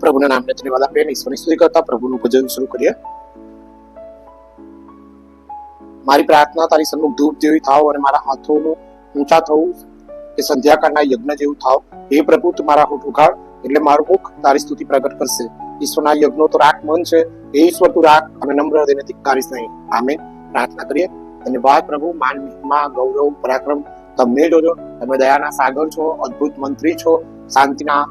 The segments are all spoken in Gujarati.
પ્રભુના નામને ધન્યવાદ આપીએ, ઈશ્વરની સ્તુતિ કરતા પ્રભુનું ભજન શરૂ કરીએ. મારી પ્રાર્થના તારી સન્મુખ ધૂપ જેવી થાવ અને મારા હાથોનું ઊંચા થવું કે સંધ્યાકાળના યજ્ઞ જેવું થાવ. હે પ્રભુ, તું મારા હોઠ ઉઘાડ એટલે મારું મુખ તારી સ્તુતિ પ્રગટ કરશે. ઈશ્વરના યજ્ઞો તો રાખ મન છે, હે ઈશ્વર તું રાખ અને નમ્ર હૃદયને ધિક્કારીશ નહીં. આમેન. પ્રાર્થના કરીએ. ધન્યવાદ પ્રભુ, માન, મહિમા, ગૌરવ, પરાક્રમ તમને જોજો. તમે દયાના સાગર છો, અદ્ભુત મંત્રી છો, શાંતિના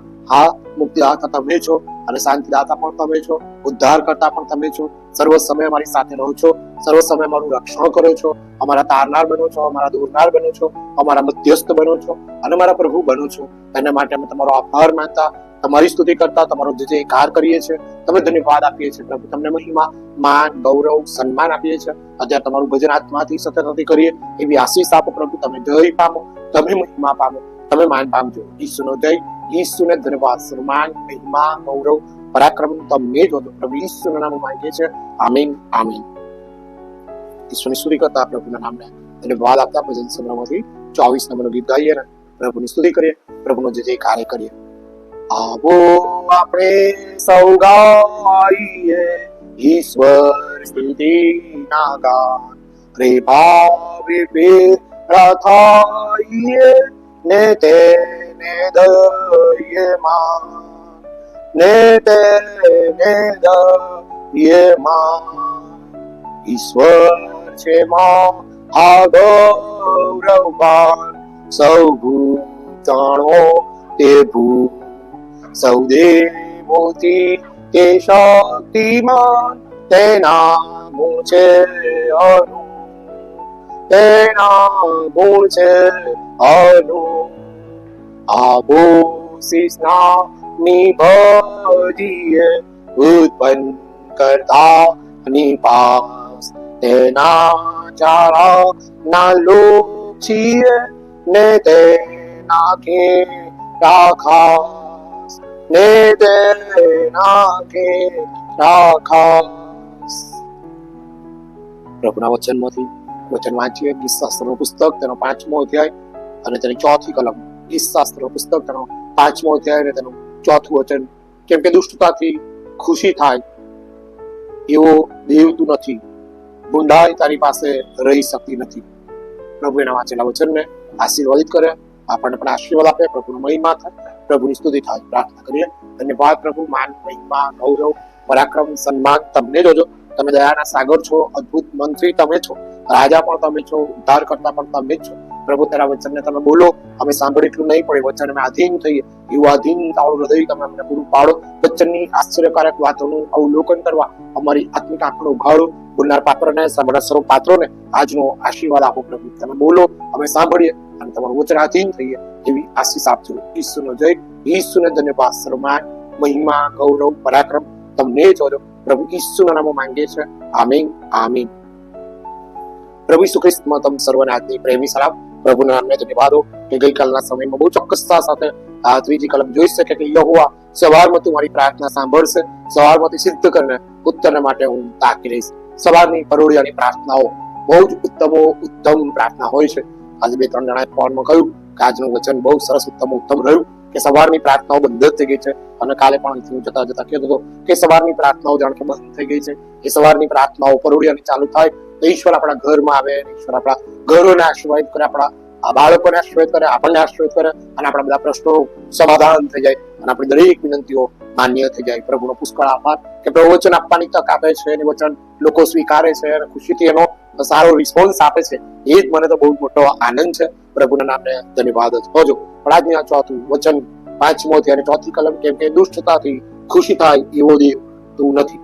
મુક્તિદાતા તમે છો અને શાંતિદાતા પણ તમે છો, ઉદ્ધાર કરતા પણ તમે છો. સર્વ સમય અમારી સાથે રહો છો, સર્વ સમય અમારું રક્ષણ કરો છો, અમારા તારનાર બનો છો, અમારા દોરનાર બનો છો, અમારા મધ્યસ્થ બનો છો અને અમારા પ્રભુ બનો છો. એના માટે અમે તમારો આભાર માનતા, તમારી સ્તુતિ કરતા, તમારો જે કાર કરીએ છીએ, તમે ધન્યવાદ આપીએ છીએ પ્રભુ. તમને મહિમા, માન, ગૌરવ, સન્માન આપીએ છીએ. અત્યારે તમારું ભજન આત્માથી સતત કરીએ એવી આશીષ આપો પ્રભુ. તમે જય પામો, તમે મહિમા પામો, તમે માન પામજો. ઈસુનો જય, ઈસુને ધન્યવાદ, સન્માન, મહિમા, ગૌરવ, પરાક્રમ તમને જ હતો પ્રભુ. ઈસુના નામ માંગીએ છીએ. આમીન, આમીન. ઈશ્વરની સ્તુતિ કરતા પ્રભુના નામને ધન્યવાદ આપતા ભજન સંગ્રહમાંથી 24 નંબરનું ગીત ગાઈએ ને પ્રભુની સ્તુતિ કરીએ, પ્રભુનો જે કાર્ય કરીએ. આવો આપણે સૌ ગાઈએ ઈશ્વર સ્તુતિના ગાન, રે ભાવે ભેગા થાઈએ ને તેને દઈએ માન, ને તેને દઈએ માન. ઈશ્વર છે આ ગૌરવવાન, સૌ ભૂતાણો તે ભૂ, સૌ દેવોથી તે શક્તિમાન. તેના ગુણ છે અનુ, તેના ગુણ છે અનુ. આવો શીસના નિભજીએ ઉત્પન્ન કરતા નિપાસ, તેના ચારા ના લોક છીએ ને તેના કે રાખાસ, ને તેના કે રાખાસ. પ્રભુના વચનમાંથી વચન વાંચીએ. ગીતશાસ્ત્રનું પુસ્તક, તેનો 5મો અધ્યાય અને તેની 4થી કલમ. ગીતશાસ્ત્રનું પુસ્તક, તેનો 5મો અધ્યાય અને તેનું 4થું વચન. કેમ કે દુષ્ટતાથી ખુશી થાય એવો દેવ તું નથી, ગુંડાઈ તારી પાસે રહી શકતી નથી. પ્રભુ એના વાંચેલા વચનને આશીર્વાદિત કરે, આપણને પણ આશીર્વાદ આપે, પ્રભુનો મહિમા થાય, પ્રભુની સ્તુતિ થાય. પ્રાર્થના કરીએ. ધન્યવાદ પ્રભુ, માન, મહિમા, ગૌરવ, પરાક્રમ, સન્માન તમને જોજો. તમે દયાના સાગર છો, અદ્ભુત મંત્રી તમે છો, રાજા પણ તમે છો, ઉદ્ધાર કરતા પણ તમે જ છો. પ્રભુ તારા વચનને તમે બોલો, અમે સાંભળી એટલું નહીં પડે, વચન અમે આધીન થઈએ એવું આધીન તારું હૃદય તમે અમને પૂરું પાડો. વચનની આશ્ચર્યકારક વાતોનું અવલોકન કરવા અમારી આત્મિક આંખનો ઉઘાડો. બોલનાર પાત્રને, સાંભળનાર સર્વ પાત્રોને આજનો આશીર્વાદ આપો પ્રભુ. તમે બોલો, અમે સાંભળીએ અને તમારું વચન આધીન થઈએ એવી આશીષ આપજો. ઈસુનો જય, ઈસુને ધન્યવાદ, સન્માન, મહિમા, ગૌરવ, પરાક્રમ તમને જ હોજો પ્રભુ. ઈસુના નામો માંગીએ છીએ. આમીન, આમીન. પ્રભુ ઈસુ ખ્રિસ્તમાં તમ સર્વને આજની પ્રેમી સલામ. પ્રભુના નામને ધન્યવાદો કે ગઈકાલના સમયમાં બહુ ચોક્કસતા સાથે આ ત્રીજી કલમ જોઈ શકે કે યહોવા સવારમાં તું મારી પ્રાર્થના સાંભળશે, સવારમાંથી સિદ્ધ કરીને ઉત્તરના માટે હું તાકી રહીશ. સવારની પરોળિયાની પ્રાર્થનાઓ બહુ જ ઉત્તમ પ્રાર્થના હોય છે. આજે 2-3 જણાએ ફોનમાં કહ્યું કે આજનું વચન બહુ સરસ ઉત્તમ રહ્યું કે સવારની પ્રાર્થનાઓ બંધ જ થઈ ગઈ છે. અને કાલે પણ જતા કહેતો હતો કે સવારની પ્રાર્થનાઓ જાણ કે બંધ થઈ ગઈ છે. એ સવારની પ્રાર્થનાઓ પરોળિયાની ચાલુ થાય તો ઈશ્વર આપણા ઘરમાં આવે, ઈશ્વર આપણા ઘરોને આશીર્વાદ કરે, આપણા બાળકોને આશીર્વાદ કરે, આપણને આશીર્વાદ કરે અને આપણા બધા પ્રશ્નો સમાધાન થઈ જાય અને આપણી દરેક વિનંતીઓ માન્ય થઈ જાય. પ્રભુનો પુષ્કળ આભાર કે પ્રભુ વચન આપવાની તક આપે છે અને વચન લોકો સ્વીકારે છે અને ખુશીથી એનો સારો રિસ્પોન્સ આપે છે. એ જ મને તો બહુ મોટો આનંદ છે. પ્રભુના નામને ધન્યવાદ જ હોજો. પણ આજની આ 4થું વચન 5મો અધ્યાય 4થી કલમ. કેમ કે દુષ્ટતાથી ખુશી થાય એવો દેવ તું નથી,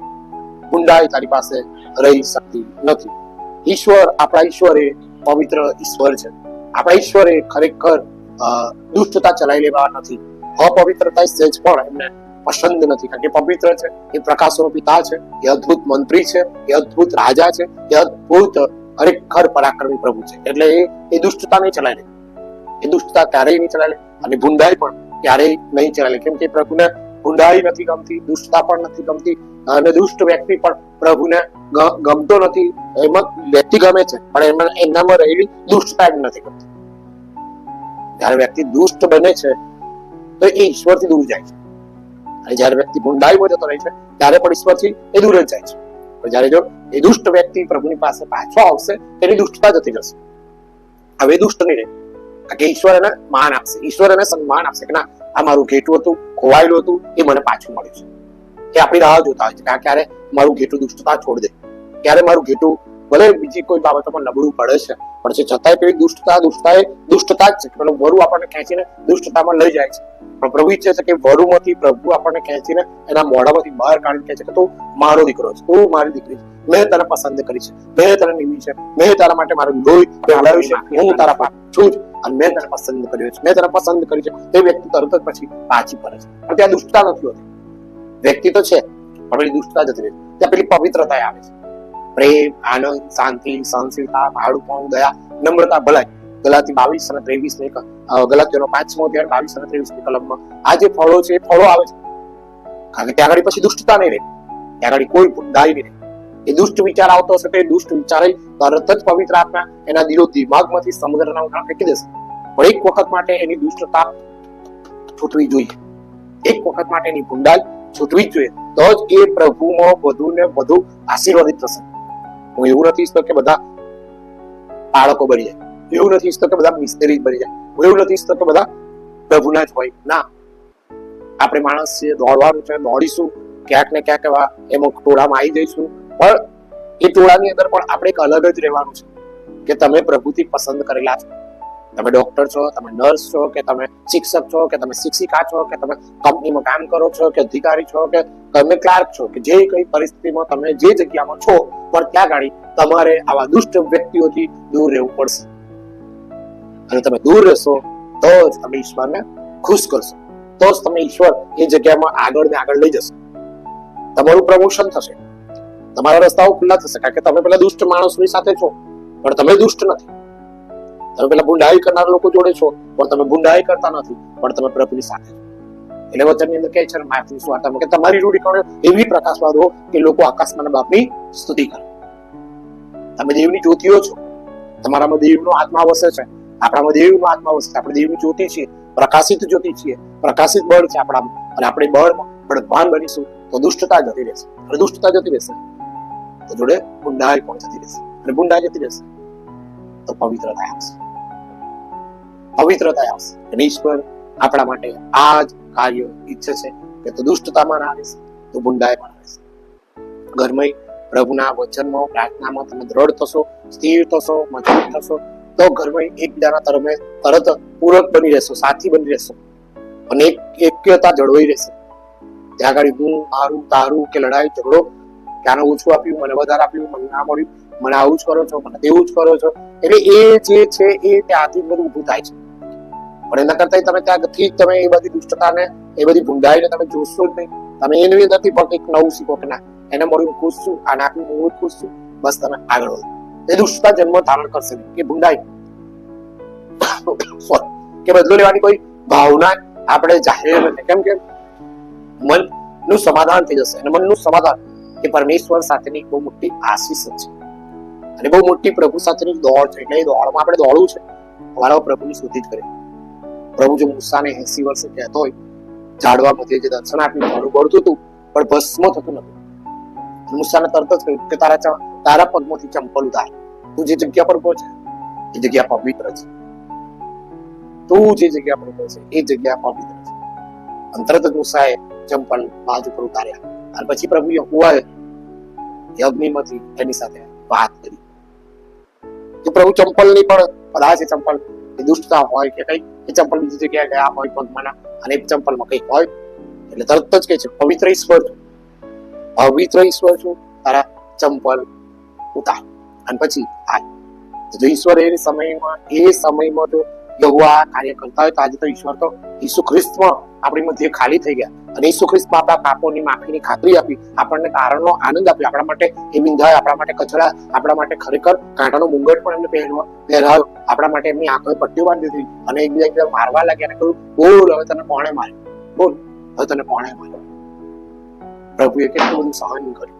ગુંડાઈ તારી પાસે રહી શકતી નથી. ઈશ્વર, આપણા ઈશ્વર એ પવિત્ર ઈશ્વર છે. આપણા ઈશ્વર એ ખરેખર દુષ્ટતા ચલાવી લેવા નથી. અપવિત્રતા સહેજ પણ એમને પસંદ નથી, કારણ કે પવિત્ર છે, એ પ્રકાશનો પિતા છે, એ અદ્ભુત મંત્રી છે, એ અદ્ભુત રાજા છે, એ અદ્ભુત ખરેખર પરાક્રમી પ્રભુ છે. એટલે એ દુષ્ટતા નહીં ચલાવી લે, એ દુષ્ટતા ક્યારેય નહીં ચલાવી લે અને ભૂંડાઈ પણ ક્યારેય નહીં ચલાવી લે. કેમ કે પ્રભુને ભૂંડાઈ નથી ગમતી, દુષ્ટતા પણ નથી ગમતી અને દુષ્ટ વ્યક્તિ પણ પ્રભુને ગમતો નથી. એમાં વ્યક્તિ ગમે છે પણ એનામાં રહેલી દુષ્ટતા જ નથી ગમતી. જયારે વ્યક્તિ દુષ્ટ બને છે તો એ ઈશ્વરથી દૂર જાય છે અને જયારે વ્યક્તિ ભૂંડાઈમાં જતો રહે છે ત્યારે પણ ઈશ્વરથી એ દૂર જ જાય છે. પણ જયારે જો એ દુષ્ટ વ્યક્તિ પ્રભુની પાસે પાછો આવશે તેની દુષ્ટતા જતી જશે. હવે દુષ્ટ નહીં રહે, કારણ કે ઈશ્વર એને માન આપશે, ઈશ્વર એને સન્માન આપશે કે ના આ મારું ઘેટું હતું, ખોવાયેલું હતું, એ મને પાછું મળ્યું છે. એ આપણી રાહ જોતા હોય છે કે ક્યારે મારું ઘેટું દુષ્ટતા છોડ દે, ક્યારે મારું ઘેટું ભલે બીજી કોઈ બાબતોમાં નબળું પડે છે પણ છે છતાંય પેલી દુષ્ટતા જ છે. પેલું વરુ આપણને ખેંચીને દુષ્ટતામાં લઈ જાય છે. પણ પ્રભુ ઈચ્છે છે કે વરુમાંથી પ્રભુ આપણને ખેંચીને એના મોઢામાંથી બહાર કાઢી કહે છે કે તું મારો દીકરો છે, તું મારી દીકરી છે, મેં તને પસંદ કરી છે, મેં તને નિમી છે, મેં તારા માટે મારું લોહી હલાવ્યું છે, હું તારા પાસે છું જ અને મેં તને પસંદ કર્યો છે, મેં તને પસંદ કરી છે. તે વ્યક્તિ તરત જ પછી પાછી ફરે છે. પણ ત્યાં દુષ્ટતા નથી હોતી. વ્યક્તિ તો છે પણ પેલી દુષ્ટતા જતી રહે. ત્યાં પેલી પવિત્રતા આવે છે. પ્રેમ, આનંદ, શાંતિ, સહનશીલતા, ભાડુપણું, દયા, નમ્રતા, ભલાઈ. ગલાતી 22 અને 23 ગલાતીઓનો 5મો અધ્યાય 22 અને 23 કલમમાં આ જે ફળો છે એ ફળો આવે છે. કારણ કે ત્યાં આગળ પછી દુષ્ટતા નહીં રહે, ત્યાં આગળ કોઈ ભૂંડાઈ નહીં રહે. એ દુષ્ટ વિચાર આવતો હશે તો એ દુષ્ટ વિચારે તરત જ પવિત્ર આત્મા એના દિલો દિમાગમાંથી સમુદ્રના ઊંડાણ ફેંકી દેશે. પણ એક વખત માટે એની દુષ્ટતા છૂટવી જોઈએ, એક વખત માટે એની ભૂંડાઈ છૂટવી જ જોઈએ, તો જ એ પ્રભુમાં વધુ ને વધુ આશીર્વાદિત થશે. હું એવું નથી ઈચ્છતો કે બધા બાળકો બની જાય, એવું નથી ઈચ્છતો કે બધા મિસ્ત્રી બની જાય, હું એવું નથી ઈચ્છતો કે બધા પ્રભુના જ હોય. ના, આપણે માણસ છે, દોડવાનું છે, દોડીશું, ક્યાંક ને ક્યાંક એવા એમાં ટોળામાં આવી જઈશું. પણ એ ટોળાની અંદર પણ આપણે એક અલગ જ રહેવાનું છે કે તમે પ્રભુથી પસંદ કરેલા છો. તમે ડોક્ટર છો, તમે નર્સ છો, કે તમે શિક્ષક છો, કે તમે શિક્ષિકા છો, કે તમે કંપનીમાં કામ કરો છો, કે અધિકારી છો, કે તમે ક્લાર્ક છો, કે જે કઈ પરિસ્થિતિમાં તમે જે જગ્યામાં છો, પણ ત્યાં ગાડી તમારે આવા દુષ્ટ વ્યક્તિઓથી દૂર રહેવું પડશે. અને તમે દૂર રહેશો તો જ તમે ઈશ્વરને ખુશ કરશો, તો જ તમે ઈશ્વર એ જગ્યામાં આગળ ને આગળ લઈ જશે. તમારું પ્રમોશન થશે, તમારા રસ્તાઓ ખુલ્લા થશે. કારણ કે તમે પેલા દુષ્ટ માણસોની સાથે છો પણ તમે દુષ્ટ નથી. તમે પેલા ભૂંડાઈ કરનાર લોકો જોડે છો પણ તમે ભૂંડાઈ કરતા નથી, પણ તમે પ્રભુની સાથે છો. એટલે વચનની અંદર કહે છે માર્કની સુવાર્તામાં કે તમારી રૂઢી કરો એવી પ્રકાશમાં રહો કે લોકો આકાશમાંના બાપની સ્તુતિ કરે. તમે દેવની જ્યોતિઓ છો, તમારામાં દેવનો આત્મા વસે છે, આપણામાં દેવનો આત્મા વસે છે. આપણે દેવની જ્યોતિ છીએ, પ્રકાશિત જ્યોતિ છીએ, પ્રકાશિત બળ છે આપણામાં. અને આપણે બળવાન બનીશું તો દુષ્ટતા જતી રહેશે, અને દુષ્ટતા જતી રહેશે તો જોડે ભૂંડાઈ પણ જતી રહેશે, અને ભૂંડાઈ જતી રહેશે તો પવિત્રતા આવશે, પવિત્રતા આવશે. અને ઈશ્વર આપણા માટે આ જ કાર્ય ઈચ્છે છે કે તો દુષ્ટતામાં ના આવીશ તો ભૂંડાઈ પણ આવીશ. ઘરમાં પ્રભુના વચનમાં, પ્રાર્થનામાં તમે દ્રઢ થશો, સ્થિર થશો, મજબૂત થશો તો ઘરમાં એકબીજાના તરત પૂરક બની રહેશો, સાથી બની રહેશો, અને એકતા જળવાઈ રહેશે. ત્યાં આગળ હું, મારું, તારું કે લડાઈ ઝઘડો કે આને ઓછું આપ્યું, મને વધારે આપ્યું, મને ના મળ્યું, મને આવું જ કરો છો, મને તેવું જ કરો છો, એટલે એ જે છે એ ત્યાંથી બધું ઊભું થાય છે. પણ એના કરતા તમે ત્યાંથી તમે એ બધી દુષ્ટતાને, એ બધી ભૂંડાઈને તમે જોશો જ નહીં. તમે એની અંદરથી પણ કંઈક નવું શીખો કે ના એને મળ્યું હું ખુશ છું, આને આપ્યું હું ખુશ છું, બસ તમે આગળ વધો. એ દુષ્ટતા જન્મ ધારણ કરશે નહીં, કે ભૂંડાઈ કે બદલો લેવાની કોઈ ભાવના આપણે જાહેર નથી. કેમ કે મનનું સમાધાન થઈ જશે, અને મનનું સમાધાન એ પરમેશ્વર સાથેની બહુ મોટી આશીષ છે, અને બહુ મોટી પ્રભુ સાથેની દોડ છે. એટલે એ દોડમાં આપણે દોડવું છે, અમારા પ્રભુની સ્તુતિ જ કરે. પ્રભુ જો મૂસાને 80 વર્ષે કહેતો હોય ઝાડવા મધ્યે જે દર્શન આપ્યું, ઝાડું બળતું હતું પણ ભસ્મ થતું નતું, મૂસાને તરત જ કહ્યું કે તારા પગમાંથી ચંપલ ઉતાર, તું જે જગ્યા પર પહોંચે એ જગ્યા પવિત્ર છે, તું જે જગ્યા પર પહોંચે એ જગ્યા પવિત્ર છે. અને તરત જ મૂસાએ ચંપલ બાજુ પર ઉતાર્યા, અને પછી પ્રભુ યહોવાએ અગ્નિમાંથી એની સાથે વાત કરી. કે પ્રભુ ચંપલની પણ કદાચ એ ચંપલ એ દુષ્ટતા હોય કે કઈ, એ ચંપલ બીજી જગ્યાએ ગયા હોય પગમાંના, અને એ ચંપલમાં કઈ હોય એટલે તરત જ કહે છે પવિત્ર ઈશ્વર છું, પવિત્ર ઈશ્વર છું, તારા ચંપલ ઉતાર અને પછી આ. જો ઈશ્વર એ સમયમાં જો યહોવા કાર્ય કરતા હોય તો આજે તો ઈશ્વર તો ઈસુ ખ્રિસ્તમાં આપણી મધ્ય ખાલી થઈ ગયા, અને ઈસુ ખ્રિસ્તમાં આપણા પાપોની માફીની ખાતરી આપી, આપણને તારણનો આનંદ આપ્યો, આપણા માટે એ વિંધાય, આપણા માટે કચરા, આપણા માટે ખરેખર કાંટાનો મુંગટ પણ એમને પહેરાવ્યો, આપણા માટે એમની આંખોએ પટ્ટીઓ બાંધી દીધી, અને એકબીજા મારવા લાગ્યા અને કહ્યું બોલ હવે તને કોણે માર્યો, બોલ હવે તને કોણે માર્યો. પ્રભુએ કેટલું બધું સહન કર્યું,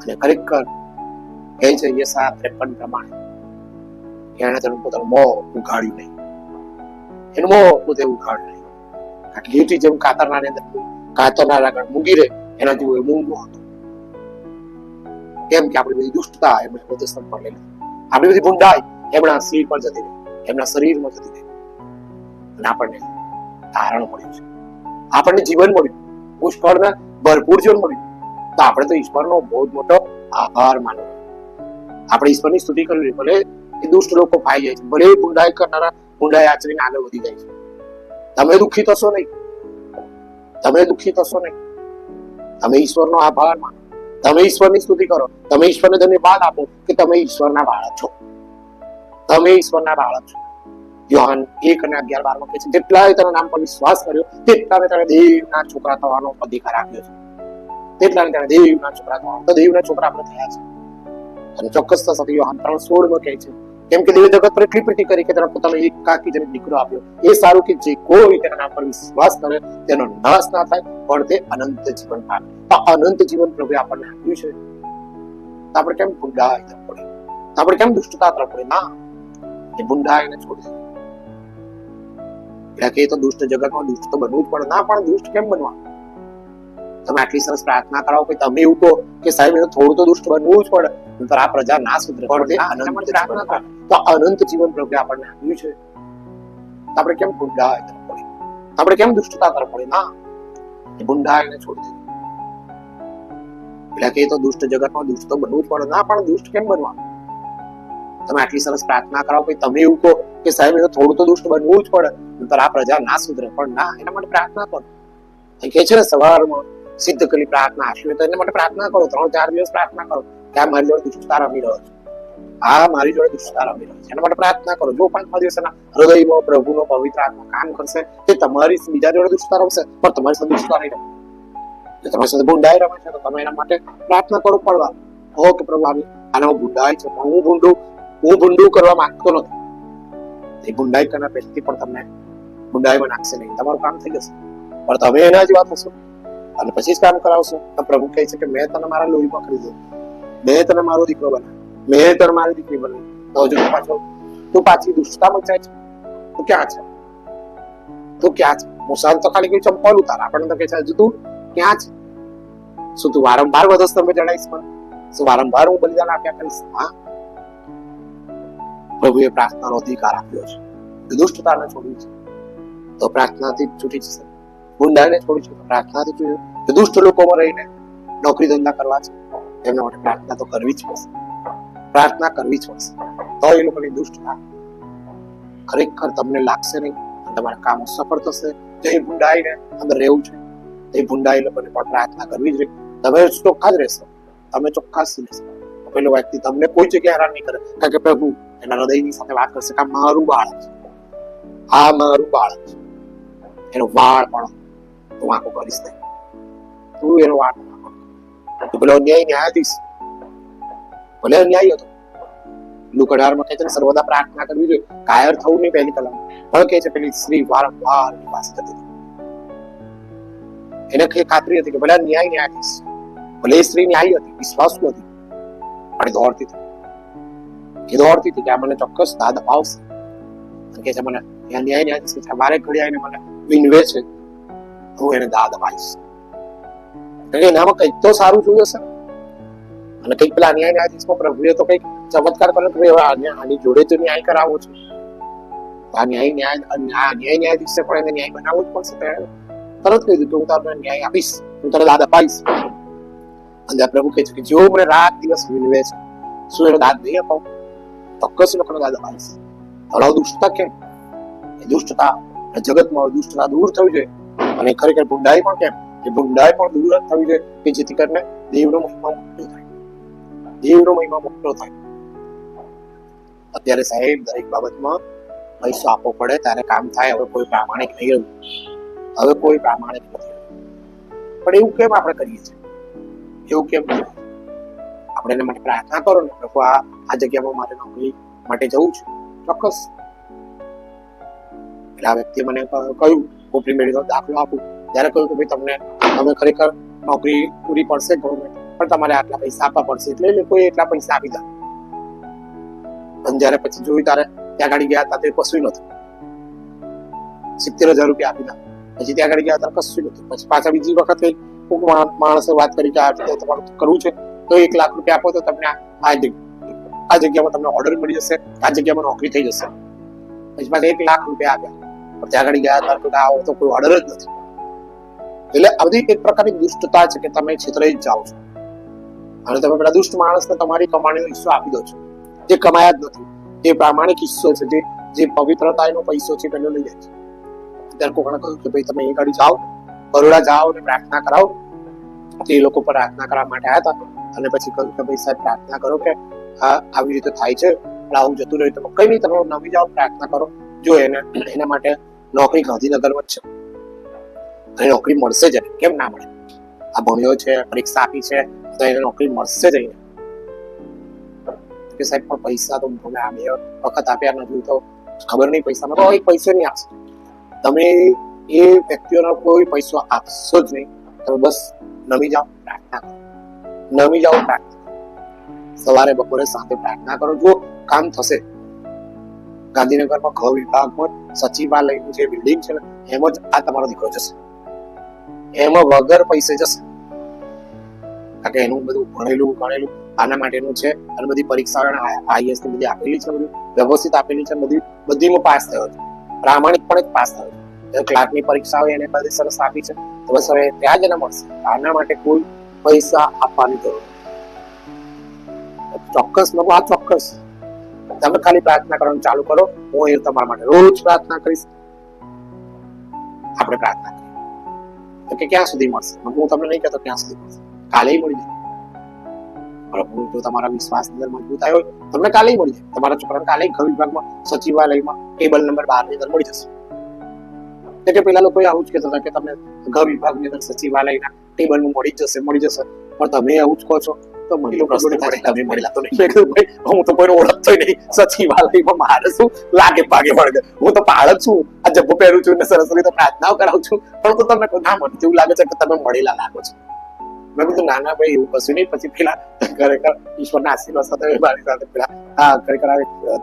અને ખરેખર કહે છે યશા 53 પ્રમાણે એને તેનું પોતાનું મોં ઉઘાડ્યું નહીં, એનું મોં પોતે ઉઘાડ્યું નહીં. ઘેટી જેમ કાતરનાની અંદર કાતરના આગળ મૂંગી રહે એના જેવું એ મૂંગો હતો. કેમ કે આપણી બધી દુષ્ટતા એમણે હૃદયસ્થાન પર લઈ લીધી, આપણી બધી ભૂંડાઈ એમના શરીર પર જતી રહી, એમના શરીરમાં જતી રહી, અને આપણને તારણ મળ્યું છે, આપણને જીવન મળ્યું, પુષ્કળના ભરપૂર જીવન મળ્યું. તો આપણે તો ઈશ્વરનો બહુ મોટો આભાર માનવો. આપણે ઈશ્વરની સ્તુતિ કરવી, ભલે એ દુષ્ટ લોકો પાઈ જાય છે, ભલે ભૂંડાઈ કરનારા ભૂંડાઈ આચરીને આગળ વધી જાય છે. તમે દુઃખી થશો નહીં, તમે દુઃખી થશો નહીં. તમે ઈશ્વરનો આભાર માનો, તમે ઈશ્વરની સ્તુતિ કરો, તમે ઈશ્વરને ધન્યવાદ આપો કે તમે ઈશ્વરના બાળક છો, તમે ઈશ્વરના બાળક છો. યોહાન 1:11-12 કહે છે, જેટલાએ તેના નામ પર વિશ્વાસ કર્યો તેટલાને તેને દેવના છોકરા થવાનો અધિકાર આપ્યો છે. તેટલાને તેને દેવના છોકરા થવાનો, તો દેવના છોકરા આપણે થયા છે. અને ચોક્કસતા સાથે યોહાન 3:16 કહે છે, કેમ કે દેવે જગત પર એટલી પ્રીતિ કરી કે તેના પોતાનો એકાકી જનિત દીકરો આપ્યો, એ સારું કે જે કોઈ તેના નામ પર વિશ્વાસ કરે તેનો નાશ ના થાય પણ તે અનંત જીવન પામે. તો અનંત જીવન પ્રભુએ આપણને આપ્યું છે. તો આપણે કેમ ભૂંડાઈ તરફ પડે, આપણે કેમ દુષ્ટતા તરફ પડે? ના, એ ભૂંડાઈને છોડી દે. એટલે કે તો દુષ્ટ જગતમાં દુષ્ટ તો બનવું જ પડે. ના, પણ દુષ્ટ કેમ બનવા? તમે આટલી સરસ પ્રાર્થના કરાવો કે તમે એવું કહો કે સાહેબ થોડું તો દુષ્ટ બનવું જ પડે, નહીંતર આ પ્રજા ના સુધરે, પણ તે અનંત પ્રાર્થના કરો તો અનંત જીવન પ્રભુએ આપણને આપ્યું છે. આપણે કેમ ભૂંડાઈ તરફ પડે, આપણે કેમ દુષ્ટતા તરફ પડે? ના, એ ભૂંડાઈને છોડી દે. એટલે કે તો દુષ્ટ જગતમાં દુષ્ટ તો બનવું જ પડે. ના, પણ દુષ્ટ કેમ બનવા? તમે આટલી સરસ પ્રાર્થના કરાવો કે તમે એવું કહો કે સાહેબ થોડું તો દુષ્ટ બનવું જ પડે, નહીંતર આ પ્રજા ના સુધરે, પણ ના, એના માટે પ્રાર્થના કરો. કે છે ને સવારમાં સિદ્ધ કરેલી પ્રાર્થના આશીર્વાદ, તો એના માટે પ્રાર્થના કરો. 3-4 દિવસ પ્રાર્થના કરો કે આ મારી જોડે દુષ્ટતા રમી રહ્યો છે, આ મારી જોડે દુષ્ટતા રમી રહ્યો છે, એના માટે પ્રાર્થના કરો. જો 5 દિવસના હૃદયમાં પ્રભુનો પવિત્ર આત્મા કામ કરશે, તે તમારી બીજા જોડે દુષ્ટતા રમશે પણ તમારી સાથે દુષ્ટતા નહીં રમે. જો તમારી સાથે ભૂંડાઈ રમે છે તો તમે એના માટે પ્રાર્થના કરો પડવા. હો કે પ્રભુ આનો ભૂંડાઈ છે, હું ભૂંડું કરવા માંગતો નથી. એ ભૂંડાઈ કરનાર વ્યક્તિ પણ તમને ભૂંડાઈમાં નાખશે નહીં, તમારું કામ થઈ જશે. પણ તમે એના જ વાત હશો અને પછી જ કામ કરાવશો. તો પ્રભુ કહે છે કે મેં તને મારા લોહીમાં ખરીદ્યો, મેં તને મારો દીકરો બનાવ્યો, મેં તને મારી દીકરી બનાવી. તો હજુ તું પાછી દુષ્ટતામાં જાય છે. તું ક્યાં છે? તું ક્યાં છે? મુસાદ તો ખાલી કોઈ ચંપલ ઉતાર, આપણને તો કહે છે હજુ તું ક્યાં છે? શું તું વારંવાર વધસ્તંભે જણાવીશ મને? શું વારંવાર હું બલિદાન આપ્યા કરીશ? હા, પ્રભુએ પ્રાર્થનાનો અધિકાર આપ્યો છે. દુષ્ટતાને છોડ્યું છે તો પ્રાર્થનાથી છૂટી જશે. ભૂંડાઈને છોડી છે પ્રાર્થનાથી છૂટી. દુષ્ટ લોકોમાં રહીને નોકરી ધંધા કરવા છે, એમના માટે પ્રાર્થના તો કરવી જ પડશે, પ્રાર્થના કરવી જ પડશે. તો એ લોકોની દુષ્ટતા ખરેખર તમને લાગશે નહીં, તમારા કામ સફળ થશે. જે ભૂંડાઈને અંદર રહેવું છે એ ભૂંડાઈ લોકોને પણ પ્રાર્થના કરવી જ રહી. તમે ચોખ્ખા જ રહેશો, તમે ચોખ્ખા જ રહેશો. પેલો વ્યક્તિ તમને કોઈ જગ્યાએ હેરાન નહીં કરે, કારણ કે પ્રભુ એના હૃદયની સાથે વાત કરશે કે આ મારું બાળક છે, આ મારું બાળક છે. એનો વાળ પણ તું આંખો કરીશ નહીં, તું એનો વાળ તું પેલો ન્યાયાધીશ ભલે અન્યાયી હતો. લુક 18 કહે છે ને સર્વદા પ્રાર્થના કરવી જોઈએ, કાયર થવું નહીં. પહેલી કલમ પણ કહે છે પેલી સ્ત્રી વારંવાર પાસે જતી હતી, એને ખાતરી હતી કે ભલે ન્યાયાધીશ, ભલે સ્ત્રી ન્યાયી હતી, વિશ્વાસુ હતી, પણ દોડતી હતી કે આ મને ચોક્કસ દાદ અપાવશે. કે છે મને ન્યાયાધીશ છે, મારે ઘડી આવીને મને વિનવે છે, હું એને દાદ અપાવીશ. એનામાં કંઈક તો સારું જોયું હશે. અને કંઈક પેલા ન્યાયાધીશમાં પ્રભુએ તો કંઈક ચમત્કાર કર્યો કે આની જોડે તો ન્યાય કરાવવો છે. આ ન્યાયાધીશ પણ એને ન્યાય બનાવવો જ પડશે. તરત કહી દીધું હું તારો ન્યાય આપીશ, હું તારે દાદ અપાવીશ. અને પ્રભુ કહે છે કે જો મને રાત દિવસ વિનવે છે, શું એનો દાદ નહીં અપાવું? ચોક્કસ લોકોનો દાદ અપાવીશ. હવે દુષ્ટતા કેમ? એ દુષ્ટતા જગતમાં દુષ્ટતા દૂર થવી જોઈએ. અને ખરેખર ભૂંડાઈ પણ કેમ? એ ભૂંડાઈ પણ દૂર થવી જોઈએ કે જેથી કરીને દેવનો મહિમા મોટો થાય, દેવનો મહિમા મોટો થાય. અત્યારે સાહેબ દરેક બાબતમાં પૈસો આપવો પડે ત્યારે કામ થાય. હવે કોઈ પ્રામાણિક નહીં રહ્યું, હવે કોઈ પ્રામાણિક નથી. પણ એવું કેમ આપણે કરીએ છીએ? એવું કેમ? આપણે એના માટે પ્રાર્થના કરો ને પ્રભુ આ જગ્યામાં મારે નોકરી માટે જવું છે, ચોક્કસ. એટલે આ વ્યક્તિએ મને કહ્યું હું પ્રી-મેડિકલ દાખલો આપું, ત્યારે કહ્યું કે ભાઈ તમે ખરેખર નોકરી પૂરી પડશે ગવર્મેન્ટ, પણ તમારે આટલા પૈસા આપવા પડશે. એટલે એ લોકોએ એટલા પૈસા આપી દીધા. પણ જયારે પછી જોયું ત્યારે ત્યાં ગાડી ગયા હતા તે કશું નતું, 70,000 રૂપિયા આપી દીધા. પછી ત્યાં આગળ ગયા ત્યારે કશું નતું. પછી પાછા બીજી વખત કઈ કોઈક માણસે વાત કરી કે આ રીતે તમારું કરવું છે તો 1 લાખ રૂપિયા આપો તો તમને આ જગ્યામાં તમને ઓર્ડર મળી જશે, આ જગ્યામાં નોકરી થઈ જશે. પછી પાછા 1 લાખ રૂપિયા આપ્યા, પણ ત્યાં આગળ ગયા ત્યારે આવો તો કોઈ ઓર્ડર જ નથી. એટલે આ બધી એક પ્રકારની દુષ્ટતા છે કે તમે છેતરાઈ જ જાઓ છો અને તમે પેલા દુષ્ટ માણસને તમારી કમાણીનો હિસ્સો આપી દો છો, જે કમાયા જ નથી. એ પ્રામાણિક હિસ્સો છે, જે પવિત્રતાનો પૈસો છે પેલો લઈ જાય છે. ત્યારે કોકણે કહ્યું કે ભાઈ તમે એ ગાડી જાઓ, બરોડા જાઓ અને પ્રાર્થના કરાવો. તે લોકો પર પ્રાર્થના કરવા માટે આવ્યા હતા અને પછી કહ્યું કે ભાઈ સાહેબ પ્રાર્થના કરો કે આવી રીતે થાય છે, આવું જતું રહ્યું તો કઈ નહીં, તમે નવી જાઓ પ્રાર્થના કરો. જો એના માટે નોકરી ગાંધીનગરમાં જ છે અને નોકરી મળશે જ, કેમ ના મળે? આ ભણ્યો છે, પરીક્ષા આપી છે તો એને નોકરી મળશે જ. કે સાહેબ પણ પૈસા તો તમે આ 2 વખત આપ્યા નથી તો ખબર નહીં પૈસામાં તો એક પૈસો નહીં આપશે. તમે એ વ્યક્તિઓનો કોઈ પૈસો આપશો જ નહીં. તમે બસ નમી જાઓ પ્રાર્થના કરો, નમી જાઓ પ્રાર્થના કરો, સવારે બપોરે સાંજે પ્રાર્થના કરો, જો કામ થશે. ગાંધીનગરમાં ગૃહ વિભાગમાં સચિવાલયનું જે બિલ્ડિંગ છે ને એમાં જ આ તમારો દીકરો જશે, એમાં વગર પૈસે જશે. કારણ કે એનું બધું ભણેલું ગણેલું આના માટેનું છે અને બધી પરીક્ષાઓ IAS ની બધી આપેલી છે, બધી વ્યવસ્થિત આપેલી છે, બધીમાં પાસ થયો છે, પ્રામાણિકપણે જ પાસ થયો છે. ક્લાર્કની પરીક્ષાઓ એને બધી સરસ આપી છે તો બસ હવે ત્યાં જ એને મળશે. આના માટે કોઈ પૈસા આપવાની જરૂર ચોક્કસ લોકો આ ચોક્કસ તમે ખાલી પ્રાર્થના કરવાનું ચાલુ કરો. હું એ તમારા માટે રોજ પ્રાર્થના કરીશ. આપણે પ્રાર્થના કરીએ તો કે ક્યાં સુધી મળશે? હું તમને નહીં કહેતો ક્યાં સુધી મળશે, કાલે મળી જાય. પ્રભુ જો તમારા વિશ્વાસ અંદર મજબૂત આવ્યો હોય તમને કાલે મળી જાય. તમારા છોકરાને કાલે ગૃહ વિભાગમાં સચિવાલયમાં ટેબલ નંબર 12 ની અંદર મળી જશે. એટલે પેલા લોકો આવું જ કહેતા હતા કે તમને ગૃહ વિભાગની અંદર સચિવાલયના ટેબલનું મળી જશે પણ તમે આવું જ કહો છો તો મને પ્રશ્ન થાય તમે મળેલા તો નહીં. હું તો કોઈને ઓળખતો નહીં સચિવાલયમાં, મારે શું લાગે પાગે વળગે? હું તો પાળ જ છું, આ જબ્બો પહેરું છું ને સરસ રીતે પ્રાર્થનાઓ કરાવું છું, પણ તો તમને ના મને એવું લાગે છે કે તમે મળેલા લાગો છો. મેં કીધું ના ના ભાઈ એવું કશું નહીં. પછી પેલા ખરેખર ઈશ્વરના આશીર્વાદ સાથે મારી સાથે પેલા ખરેખર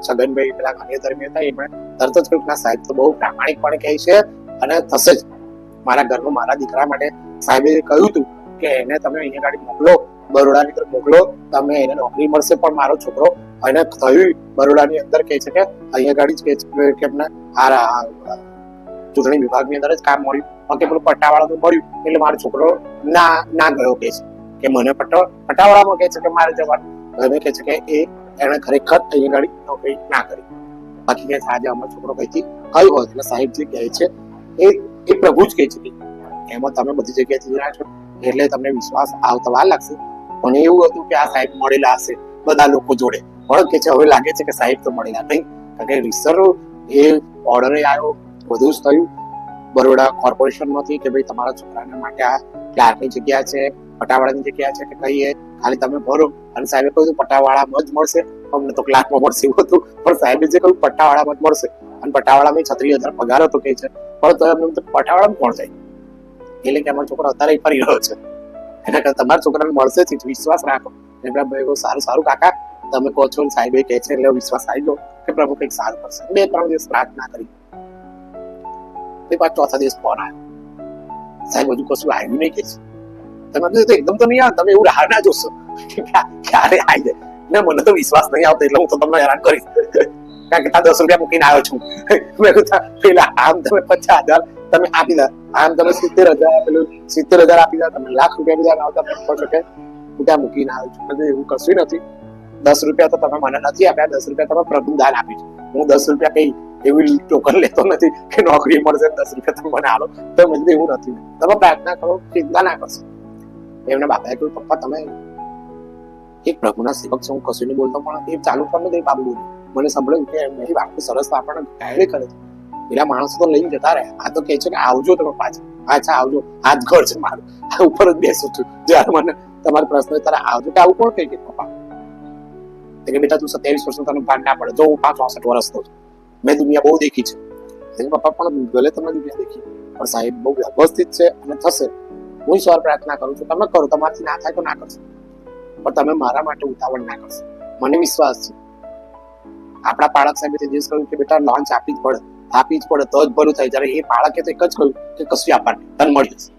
છગનભાઈ પેલા કાર્ય દરમિયાન હતા, એમણે તરત જ કહ્યું ના સાહેબ તો બહુ પ્રામાણિકપણે કહે છે અને થશે જ. મારા ઘરમાં મારા દીકરા માટે સાહેબે કહ્યું હતું કે એને તમે અહીંયા ગાડી મોકલો, બરોડાની અંદર મોકલો, તમે એને નોકરી મળશે. પણ મારો છોકરો એને થયું બરોડાની અંદર કહે છે કે અહીંયા ગાડી જ કે એમને ચૂંટણી વિભાગની અંદર જ કામ મળ્યું કે પેલું પટ્ટાવાળાનું મળ્યું એટલે મારો છોકરો ના ગયો કે છે કે મને પટ્ટાવાળામાં કહે છે કે મારે જવાનું. હવે કહે છે કે એને ખરેખર અહીંયા ગાડી નોકરી ના કરી. બાકી કે આજે અમારો છોકરો કઈથી કયું હોય એટલે સાહેબ જે કહે છે એ પ્રભુ જ કહે છે કે એમાં તમે બધી જગ્યાએથી રહ્યા છો એટલે તમને વિશ્વાસ આવતા વાર લાગશે. પણ એવું હતું કે આ સાહેબ મળેલા હશે બધા લોકો જોડે, પણ કે છે હવે લાગે છે કે સાહેબ તો મળેલા નહીં. કારણ કે રિસર એ ઓર્ડર આવ્યો, બધું જ થયું બરોડા કોર્પોરેશનમાંથી કે ભાઈ તમારા છોકરાને માટે આ ક્લાર્કની જગ્યા છે, પટાવાળાની જગ્યા છે કે કહીએ ખાલી તમે ભરો. અને સાહેબે કહ્યું પટ્ટાવાળામાં જ મળશે, અમને તો ક્લાર્કમાં મળશે એવું હતું. પણ સાહેબે જે કહ્યું પટ્ટાવાળામાં જ મળશે અને પટ્ટાવાળામાં 36,000 પગાર હતો કે છે, પણ તો એમને પટ્ટાવાળામાં કોણ જાય? એટલે કે અમારો છોકરો અત્યારે ફરી રહ્યો છે. એના કરતા તમારા છોકરાને મળશે જ, વિશ્વાસ રાખો. એમના ભાઈ સારું કાકા તમે કહો છો સાહેબે કહે છે એટલે વિશ્વાસ આવી ગયો કે પ્રભુ કંઈક સારું કરશે. 2-3 દિવસ પ્રાર્થના કરી, ચોથા દિવસ ફોન આવ્યો, સાહેબ હજુ કશું આવ્યું નહીં કે છે. તમે કીધું એકદમ તો નહીં આવે, તમે એવું રાહ ના જોશો ક્યારે આવી જાય. ના મને તો વિશ્વાસ નહીં આવતો એટલે હું તો તમને હેરાન કરીશ કારણ કે 10 રૂપિયા મૂકીને આવ્યો છું. મેં કીધું પેલા આમ તમે 50,000 તમે આપી દો, આમ તમે 70,000 પેલું 70,000 આપી દો, તમે લાખ રૂપિયા બીજા આવતા કહો છો કે ત્યાં મૂકીને આવ્યો છું. એવું કશું નથી. 10 રૂપિયા તો તમે મને નથી આપ્યા, 10 રૂપિયા તમે પ્રભુ દાન આપી છે. હું 10 રૂપિયા કઈ એવી ટોકન લેતો નથી કે નોકરી મળશે 10 રૂપિયા તમે મને આલો. તો મને એવું નથી. તમે પ્રાર્થના કરો, ચિંતા ના કરશો. એમના બાપાએ કહ્યું પપ્પા તમે એક પ્રભુના સેવક છે, હું કશું નહીં બોલતો પણ એ ચાલુ પર નથી બાબુ બોલ્યું. મને સંભળાયું કે એમની વાત સરસ આપણને ગાઈડ કરે છે. પેલા માણસો તો લઈને જતા રહ્યા, આ તો કહે છે કે આવજો તમે પાછા. અચ્છા આવજો, આ જ ઘર છે મારું, આ ઉપર જ બેસું છું. જયારે મને તમારો પ્રશ્ન તારે આવજો કે આવું કોણ કહે કે પપ્પા કે બેટા તું 27 વર્ષનો તને ભાન ના પડે, જો હું 65 વર્ષનો છું, મેં દુનિયા બહુ દેખી છે. પપ્પા પણ ભલે તમે દુનિયા દેખી પણ સાહેબ બહુ વ્યવસ્થિત છે અને થશે. હું ઈશ્વર પ્રાર્થના કરું છું, તમે કરો, તમારાથી ના થાય તો ના કરશો પણ તમે મારા માટે ઉતાવળ ના કરશો. મને વિશ્વાસ છે આપણા પાળક સાહેબે જે કહ્યું કે બેટા લોન્ચ આપવી જ પડે, આપી જ પડે તો જ ભલું થાય. જ્યારે એ બાળકે તો એક જ કહ્યું કે કશું આપવાનું તને મળી જશે.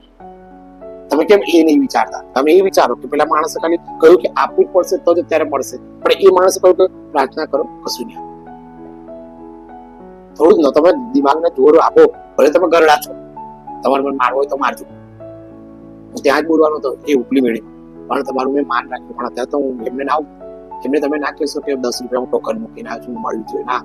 તમે કેમ એ નહીં વિચારતા? તમે એ વિચારો કે પેલા માણસે ખાલી કહ્યું કે આપવું જ પડશે તો જ અત્યારે મળશે, પણ એ માણસે કહ્યું કે પ્રાર્થના કરો કશું નહીં. થોડું તમે દિમાગને જોર આપો. ભલે તમે ગરડા છો, તમારે મને મારવો હોય તો મારજો, ત્યાં જ બોલવાનો તો એ ઉપલી મેળવી, પણ તમારું મેં માન રાખ્યું. પણ અત્યારે તો હું એમને ના એમને તમે ના કહેશો કે 10 રૂપિયા હું ટોકન મૂકીને આવ્યો છું, મળ્યું છે. ના,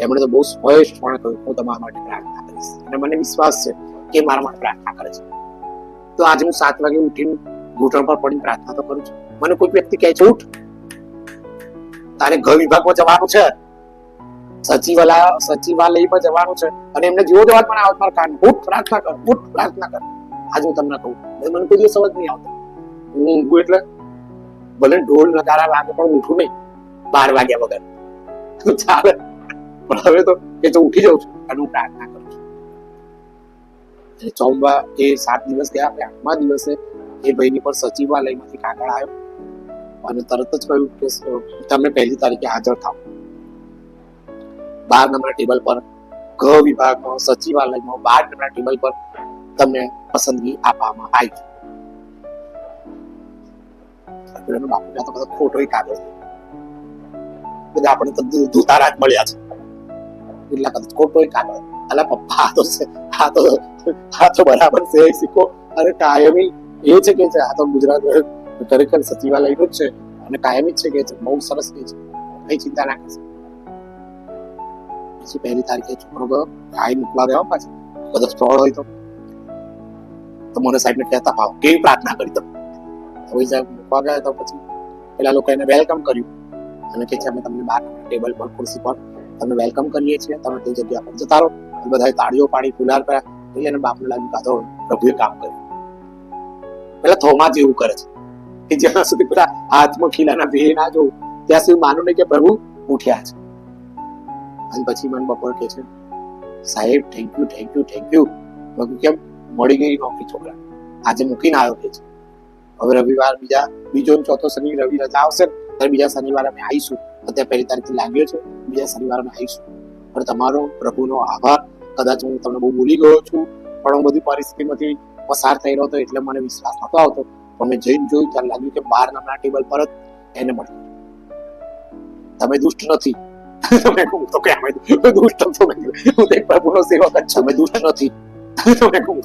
એમણે તો બહુ સ્પષ્ટપણે કહ્યું હું તમારા માટે પ્રાર્થના કરીશ, અને મને વિશ્વાસ છે કે મારા માટે પ્રાર્થના કરે છે. તો આજે હું 7 વાગે ઉઠીને ઘૂંટણ પર પડીને પ્રાર્થના તો કરું છું. મને કોઈ વ્યક્તિ કહે છે ઉઠ, તારે ઘર વિભાગમાં જવાનું છે, સચિવાલયમાં જવાનું છે, અને એમને જેવો જવાબ મને આવત મારા કાન, ઉઠ પ્રાર્થના કર, ઉઠ પ્રાર્થના કર. આજે હું તમને કહું, મને કોઈ દિવસ સમજ નહીં આવતો. હું ઊંઘું એટલે ભલે ઢોલ નગારા લાગે પણ ઉઠું નહીં 12 વાગ્યા વગર ચાલે. પણ હવે તો એ તો ઉઠી જાઉં છું અને હું પ્રાર્થના કરું છું. ચોમવા એ 7 દિવસ ગયા, 8મા દિવસે એ ભાઈની પર સચિવાલયમાંથી કાગળ આવ્યો અને તરત જ કહ્યું કે તમે 1લી તારીખે હાજર થાવ. 12 નંબરના ટેબલ પર ગૃહ વિભાગમાં સચિવાલયમાં 12 નંબરના ટેબલ પર તમને પસંદગી આપવામાં આવી. બાપુ તો બધો ખોટો કાગળ, બધા આપણે તો ધૂતારા જ મળ્યા છે, એટલા કદાચ ખોટો કાગળ. અલા પપ્પા આ તો બરાબર છે, શીખો. અરે કાયમી એ છે કે આ તો ગુજરાત ખરેખર સચિવાલયનું જ છે અને કાયમી જ છે કે બહુ સરસ કે છે, કઈ ચિંતા ના કરશે. પછી 1લી તારીખે છોકરો ગયો, ગાય મૂકવા ગયો. પાછું કદાચ ફ્રોડ હોય તો મને સાહેબને કહેતા ભાવ કેવી પ્રાર્થના કરી તમે. સાહેબ મૂકવા ગયા તો પછી પેલા લોકો એને વેલકમ કર્યું અને કે છે અમે તમને 12 ટેબલ પર ખુરશી પર તમને વેલકમ કરીએ છીએ, તમે તે જગ્યા પર જતા રહો. બધાએ તાળીઓ પાડી, ફુલાર કર્યા. એટલે એને બાપને લાગ્યું કાં તો પ્રભુએ કામ કર્યું. પેલા થોમા જેવું કરે છે કે જ્યાં સુધી પેલા હાથમાં ખીલાના ભે ના જોઉં ત્યાં સુધી માનું નહીં કે પ્રભુ ઉઠ્યા છે. અને પછી મને બપોર કે છે સાહેબ થેન્ક યુ. બાકી કેમ મળી ગઈ નોકરી છોકરા, આજે મૂકીને આવ્યો કે છે. હવે રવિવાર બીજો ચોથો શનિ રવિ રજા આવશે, ત્યારે બીજા શનિવારે અમે આવીશું. અત્યારે 1લી તારીખથી લાગ્યો છે, બીજા શનિવારે અમે આવીશું. પણ તમારો પ્રભુનો આભાર. કદાચ હું તમને બહુ ભૂલી ગયો છું, પણ હું બધી પરિસ્થિતિમાંથી પસાર થઈ રહ્યો હતો એટલે મને વિશ્વાસ નતો આવતો. પણ મેં જઈને જોયું ત્યારે લાગ્યું કે 12 નંબરના ટેબલ પર જ એને મળ્યું. તમે દુષ્ટ નથી. તો કે અમે દુષ્ટ તો હું એક પ્રભુનો સેવક જ છું. અમે દુષ્ટ નથી.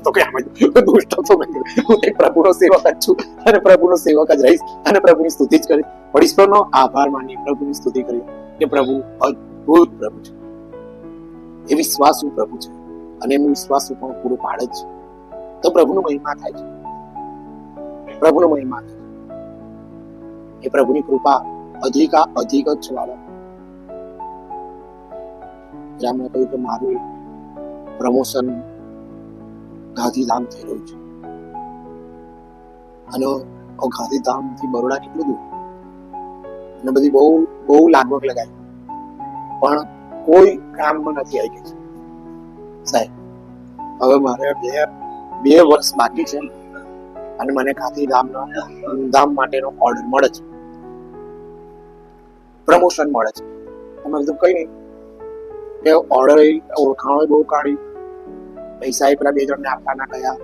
તો કે અમે દુષ્ટ તો હું એક પ્રભુનો સેવક જ છું અને પ્રભુનો સેવક જ રહીશ અને પ્રભુની સ્તુતિ જ કરીશ. પણ ઈશ્વરનો આભાર માની પ્રભુની સ્તુતિ કરી કે પ્રભુ અદ્ભુત પ્રભુ છે. એ વિશ્વાસુ પ્રભુ છે અને એમનું વિશ્વાસુ પણ પૂરું પાડે જ છે. તો પ્રભુનો મહિમા થાય છે, પ્રભુનો મહિમા થાય છે. એ પ્રભુની કૃપા અધિક જ છે. મેં કહ્યું કે મારું પ્રમોશન ગાંધીધામ થઈ રહ્યું છે અને ગાંધીધામ થી બરોડા કેટલું દૂર, અને બધી બહુ લાગવગ લગાવી, પણ કોઈ કામમાં નથી આવી ગઈ. સાહેબ હવે મારે 2 વર્ષ બાકી છે અને મને ગાંધીધામ માટેનો ઓર્ડર મળે છે, પ્રમોશન મળે છે. તમે કીધું કઈ નહીં કે ઓર્ડર ઓળખાણો બહુ કાઢી, પૈસા પેલા 2 જણને આપવાના ગયા,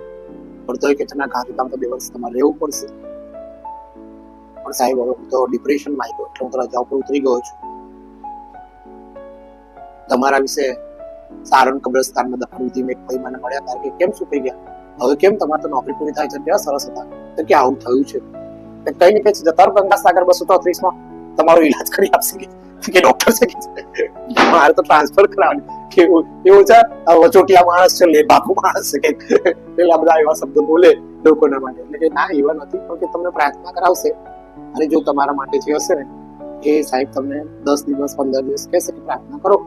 પણ તો કે ગાંધીધામ તો 2 વર્ષ તમારે રહેવું પડશે. પણ સાહેબ હવે હું તો ડિપ્રેશનમાં આવી ગયો, એટલે હું તો રજા ઉપર ઉતરી ગયો છું. તમારા વિશે સારણ કબ્રસ્તાનમાં દફન વિધિ એક ભાઈ મને મળ્યા હતા કે કેમ શું થઈ ગયા, હવે કેમ તમારે તો નોકરી પૂરી થાય છે, કેવા સરસ હતા. તો કે આવું થયું છે, કઈ ને કઈ જતા ગંગા સાગર 233 તમારો ઈલાજ કરી આપશે કે ડોક્ટર છે કે મારે તો ટ્રાન્સફર કરાવવાનું. એવું છે વચોટિયા માણસ છે, લેબાકુ માણસ છે કે પેલા બધા એવા શબ્દો બોલે લોકોના માટે. એટલે કે ના એવા નથી, પણ કે તમને પ્રાર્થના કરાવશે અને જો તમારા માટે જે હશે ને એ સાહેબ તમને 10 દિવસ 15 દિવસ કહેશે કે પ્રાર્થના કરો,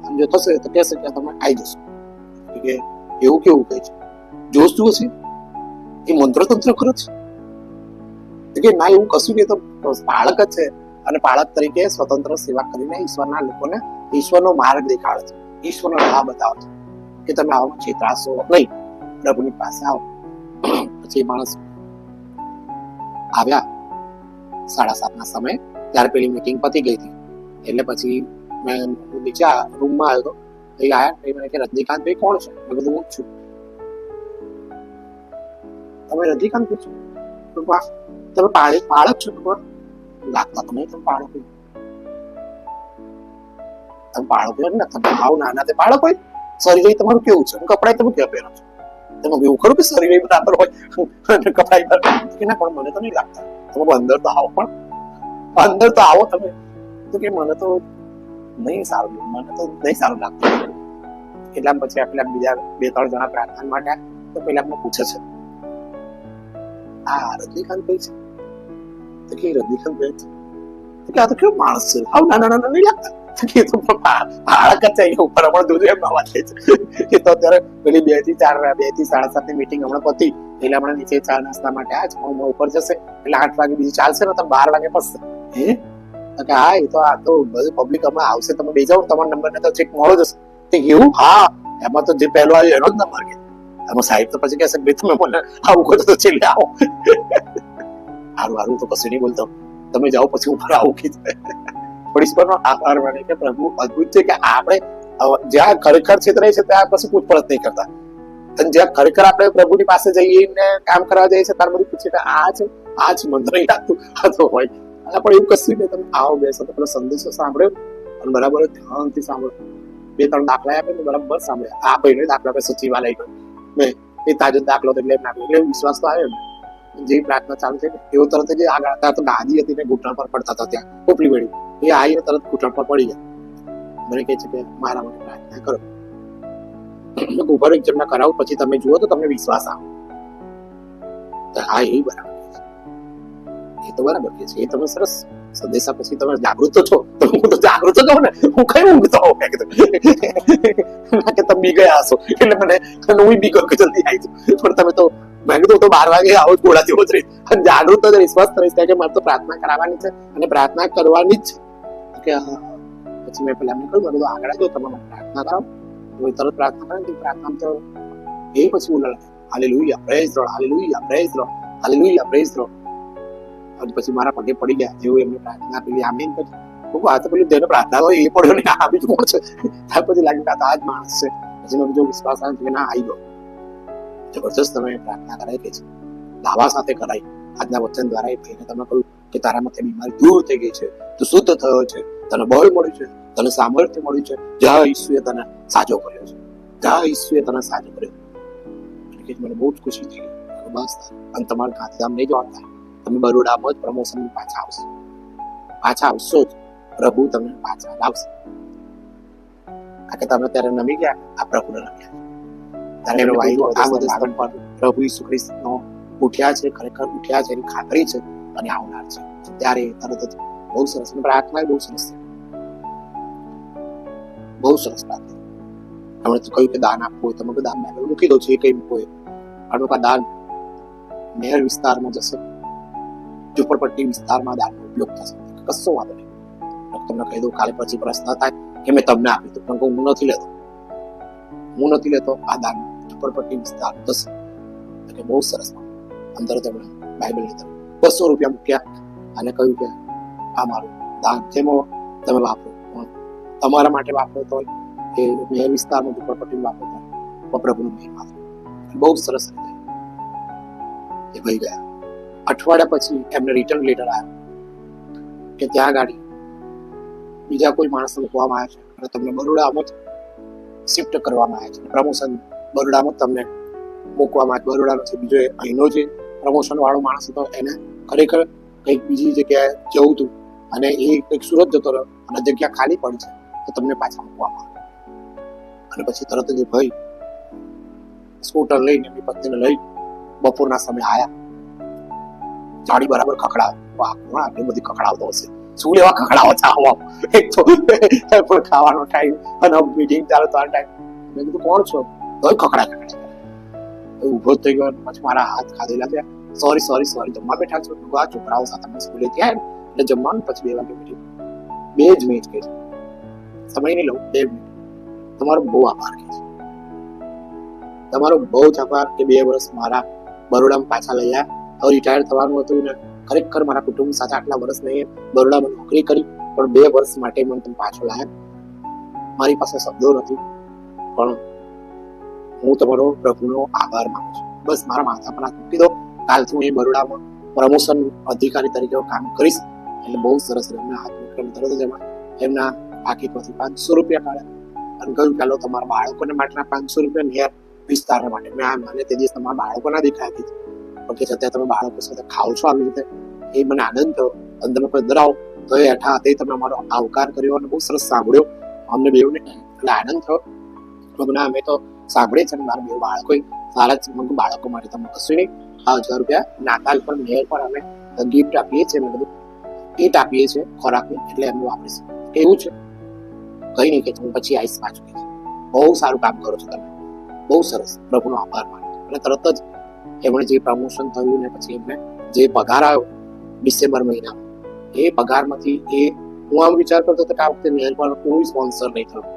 અને જો થશે તો કહેશે કે તમે આવી જશો. કે એવું કેવું કહે છે, જોશું હશે એ મંત્ર તંત્ર ખરો છે કે ના, એવું કશું નહીં. તો બાળક જ છે અને બાળક તરીકે સ્વતંત્ર સેવા કરીને ઈશ્વરના લોકોને ઈશ્વરનો માર્ગ દેખાડે છે, ઈશ્વરનો રાહ બતાવે છે કે તમે આવામાં છેતરાશો નહીં, પ્રભુની પાસે આવો. પછી માણસ આવ્યા 7:30 સમયે, ત્યારે પેલી મીટિંગ પતી ગઈ હતી. એટલે પછી મેં નીચે રૂમમાં આવ્યો હતો, એ આયા એ મને કે રજનીકાંત ભાઈ કોણ છે? મેં કીધું હું જ છું. તમે રજનીકાંત ભાઈ છો? વાહ, તમે પાળક છો? લાગતા તમે પાળક હોય. તમે બાળકો ને તમે આવ નાના તે બાળક હોય. શરીર તમારું કેવું છે? કપડા તમે ક્યાં પહેરો છો? તમે એવું ખરું કે શરીર બરાબર હોય કપડા કે ના? પણ મને તો નહીં લાગતા. તમે અંદર તો આવો, પણ અંદર તો આવો તમે. તો કે મને તો નહીં સારું, મને તો નહીં સારું લાગતું. એટલા પછી પેલા બીજા 2-3 જણા પ્રાર્થના માટે તો પેલા મને પૂછે છે, આ રજનીકાંત ભાઈ છે? તો કે રજનીકાંત ભાઈ છે. આ તો કેવું માણસ છે, આવ નાના નાના નહીં લાગતા. બાળક જ છે ઉપર. હમણાં દૂધ એમ વાત છે કે તો અત્યારે પેલી 2 થી 4 2 થી 7:30 ની મીટિંગ હમણાં પતી. એટલે હમણાં નીચે ચા નાસ્તા માટે આજ ઉપર જશે. એટલે 8 વાગે બીજી ચાલશે ને, તો 12 વાગે પસશે. હા, એ તો આ તો બધું પબ્લિક હમણાં આવશે, તમે બે જાઓ, તમારો નંબર ને તો ચેક મળો જશે. એવું? હા, એમાં તો જે પહેલો આવ્યો એનો જ નંબર કે એમાં સાહેબ તો પછી કહેશે ભાઈ તમે મને આવું કહો તો છેલ્લે આવો. હારું તો કશું નહીં બોલતો, તમે જાઓ પછી ઉપર આવું કીધું. ઈશ્વરનો આભાર માને કે પ્રભુ અદ્ભુત છે કે આપણે જ્યાં ખરેખર છેતરે છે ત્યાં પછી પૂછપરછ નહીં કરતા. અને જ્યાં ખરેખર આપણે પ્રભુની પાસે જઈએ ને કામ કરવા જઈએ છે ત્યારે બધું પૂછે કે આ છે મને નહીં લાગતું આ તો હોય. પણ એવું કશું નહીં, તમે આવો બેસો તો પેલો સંદેશો સાંભળ્યો અને બરાબર ધ્યાનથી સાંભળો. 2-3 દાખલા આપે ને બરાબર સાંભળ્યા. આ ભાઈને દાખલા આપણે સચિવા લઈ ગયો મેં એ તાજો દાખલો એટલે એમ નાખ્યો. એટલે વિશ્વાસ તો આવ્યો ને. જે પ્રાર્થના ચાલુ છે એવો તરત જ આગળ હતા તો ગાદી હતી ને ઘૂંટણ પર પડતા હતા, ત્યાં કોપલી વળી એ આવીને તરત ઘૂંટણ પર પડી ગયા. મને કહે છે કે મારા માટે પ્રાર્થના કરો. ઉપર એક જમણા કરાવું પછી તમે જુઓ તો તમને વિશ્વાસ આવે. હા, એ બરાબર છે, એ તો બરાબર કે છે. એ તમે સરસ સંદેશા પછી તમે જાગૃત તો છો. હું તો જાગૃત જ ને, હું કઈ ઊંઘતો હોઉં કે તમે બી ગયા હશો. એટલે મને હું બી ગયો કે જલ્દી આવી જાઉં. પણ તમે તો મેં કીધું તો 12 વાગે આવો જ ગોળા જેવો જ રહી. અને જાગૃત જ વિશ્વાસ કરીશ કે મારે તો પ્રાર્થના કરાવવાની છે અને પ્રાર્થના કરવાની જ છે. પછી મેં પેલા એમને કહ્યું, મેં કીધું આગળ જો તમે પ્રાર્થના કરાવો. તરત પ્રાર્થના કરે ને પ્રાર્થના તો એ પછી બોલે hallelujah praise the lord, hallelujah praise the lord, hallelujah praise the lord. અને પછી મારા પગે પડી ગયા જેવું એમને પ્રાર્થના પેલી આમીન કરી. આ તો પેલું જેને પ્રાર્થના હોય એ પડ્યો ને આ બીજું કોણ છે? ત્યાર પછી લાગ્યું કે આ જ માણસ છે. પછી મેં બીજો વિશ્વાસ આવે કે ના આવી ગયો. જબરજસ્ત તમે પ્રાર્થના કરાવી કે છે, દાવા સાથે કરાઈ. આજના વચન દ્વારા એ ભાઈને તમે કહ્યું કે તારામાંથી બીમારી દૂર થઈ ગઈ છે, તું શુદ્ધ થયો છે, તને બળ મળ્યું છે, તને સામર્થ્ય મળ્યું છે. જ્યાં ઈસુએ તને સાજો કર્યો છે, જ્યાં ઈસુએ તને સાજો કર્યો. મને બહુ જ ખુશી થઈ ગઈ. બસ અને તમારે ગાંધીધામ નહીં જવાતા, તમે બરોડામાં જ પ્રમોશન પાછા આવશો જ. પ્રભુ તમને પાછા લાવશે. કારણ કે તમે ત્યારે નમી ગયા, આ પ્રભુને નમ્યા. પ્રભુ ઈસુ ખ્રિસ્તનો ઉઠ્યા છે, ખરેખર ઉઠ્યા છે એની ખાતરી છે અને આવનાર છે. ત્યારે તરત જ બહુ સરસ પ્રાર્થના, બહુ સરસ છે, બહુ સરસ પ્રાર્થના. આપણે તો કહ્યું કે દાન આપવું હોય તમે દાન મૂકી દો છે, કઈ મૂકો આ દાન નહેર વિસ્તારમાં જશે, ઝુંપડપટ્ટી વિસ્તારમાં દાનનો ઉપયોગ થશે. કશો વાંધો નહીં. તમને કહી દઉં, કાલે પછી પ્રશ્ન થાય કે મેં તમને આપ્યું હતું પણ હું નથી લેતો. આ દાન ઝુંપડપટ્ટી વિસ્તાર જશે. એટલે બહુ સરસ. અંદર તેમણે બાઇબલની તરફ 200 રૂપિયા મૂક્યા અને કહ્યું કે આ મારું દાન જેમાં તમે વાપરો, તમારા માટે વાપરો તો એ નહેર વિસ્તારમાં ઝુંપડપટ્ટી વાપરો તો પ્રભુનું મહિમા. બહુ સરસ રીતે એ ભાઈ ગયા. અઠવાડિયા પછી એમને રિટર્ન લેટર આવ્યો કે ત્યાં ગાડી બીજા કોઈ માણસને મૂકવામાં આવ્યા છે અને તમને બરોડામાં જ શિફ્ટ કરવામાં આવ્યા છે. પ્રમોશન બરોડામાં તમને મૂકવામાં આવે. બરોડાનો છે બીજો અહીંનો જે પ્રમોશન વાળો માણસ હતો એને ખરેખર કંઈક બીજી જગ્યાએ જવું હતું અને એ કંઈક સુરત જતો રહ્યો અને જગ્યા ખાલી પડી છે તો તમને પાછા મૂકવામાં આવે. અને પછી તરત જ ભાઈ સ્કૂટર લઈને એમની પત્નીને લઈ બપોરના સમય આવ્યા. ગાડી બરાબર ખખડાવે. વાહ, આટલી બધી ખખડાવતો હશે, શું લેવા ખખડાવો ચાવો? એક તો પણ ખાવાનો ટાઈમ અને મીટિંગ ચાલે તો આ ટાઈમ. મેં કીધું કોણ છો? તો ખખડા ઉભો થઈ ગયો. પછી મારા હાથ ખાધેલા થયા. સોરી જમવા બેઠા છો? આ છોકરાઓ સાથે અમે સ્કૂલે ત્યાં એટલે જમવાનું પછી 2 વાગે મીટિંગ. 2 જ મિનિટ કે છે, સમય નહીં લઉં, 2 મિનિટ. તમારો બહુ આભાર કે છે, તમારો બહુ જ આભાર કે 2 વર્ષ મારા બરોડામાં પાછા લઈ આવ્યા. હવે રિટાયર થવાનું હતું ને ખરેખર મારા કુટુંબ સાથે આટલા વર્ષ નહીં બરોડામાં નોકરી કરી પણ 2 વર્ષ માટે મને તમે પાછો લાવ્યા. મારી પાસે શબ્દો નથી. પણ હું તમારો પ્રભુનો આભાર માનું છું. બસ મારા માથા પર હાથ મૂકી દો. કાલથી હું એ બરોડામાં પ્રમોશન અધિકારી તરીકે કામ કરીશ. એટલે બહુ સરસ એમને હાથ મૂકીને તરત જ એમના પાકીટમાંથી 500 રૂપિયા કાઢ્યા અને કહ્યું ચાલો તમારા બાળકોને માટેના 500 રૂપિયા નેર વિસ્તાર માટે. મને તે દિવસ તમારા બાળકો ના દેખાયા હતી, પણ કે છતાં તમે બાળકો સાથે ખાઓ છો આવી રીતે, એ મને આનંદ થયો. અને તમે કોઈ દરાવ તો એ હેઠા તે તમે અમારો આવકાર કર્યો અને બહુ સરસ સાંભળ્યો અમને બેઉને, એટલે આનંદ થયો. અમે તો સાંભળીએ છે. મારા બે બાળકો સારા જ બાળકો માટે તમે કશું નહીં, 1000 રૂપિયા નાતાલ પર મેર પર અમે ગિફ્ટ આપીએ છીએ, બધું કીટ આપીએ છીએ ખોરાકની, એટલે એમનું વાપરીશું. એવું છે કઈ નહીં કે હું પછી આવીશ પાછું. બહુ સારું કામ કરો છો તમે, બહુ સરસ. પ્રભુનો આભાર માનું છું. અને તરત જ એમણે જે પ્રમોશન થયું ને પછી એમને જે પગાર આવ્યો ડિસેમ્બર મહિનામાં, એ પગારમાંથી હું આમ વિચાર કરતો હતો કે આ વખતે મેર પર કોઈ સ્પોન્સર નહીં થયું,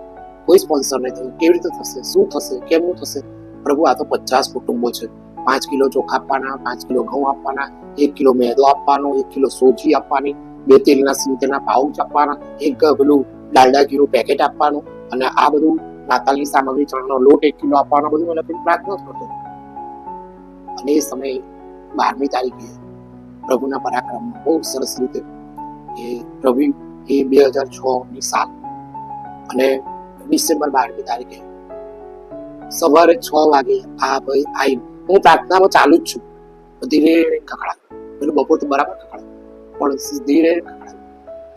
કોઈ સ્પોન્સર નહીં થયું. કેવી રીતે થશે, શું થશે, કેમનું થશે? પ્રભુ આ તો 50 કુટુંબો છે. 5 કિલો ચોખા આપવાના, 5 કિલો ઘઉં આપવાના, 1 કિલો મેદો આપવાનો, 1 કિલો સોજી આપવાની, 2 તેલના સિંગતેલના પાઉચ આપવાના, 1 પેલું ડાલડા ઘીનું પેકેટ આપવાનું, અને આ બધું નાતાલની સામગ્રી, ચણાનો લોટ 1 કિલો આપવાનો, બધું મને પ્રાર્થના કરતો. અને એ સમયે 12મી તારીખે પ્રભુના પરાક્રમમાં બહુ સરસ રીતે એ પ્રભુ એ 2006ની સાલ અને ડિસેમ્બર 12મી તારીખે સવારે 6 વાગે આ ભાઈ આવી. હું પ્રાર્થનામાં ચાલુ જ છું, ધીરે ખખડા, પેલું બપોર તો બરાબર ખખડા, પણ ધીરે ખખડા.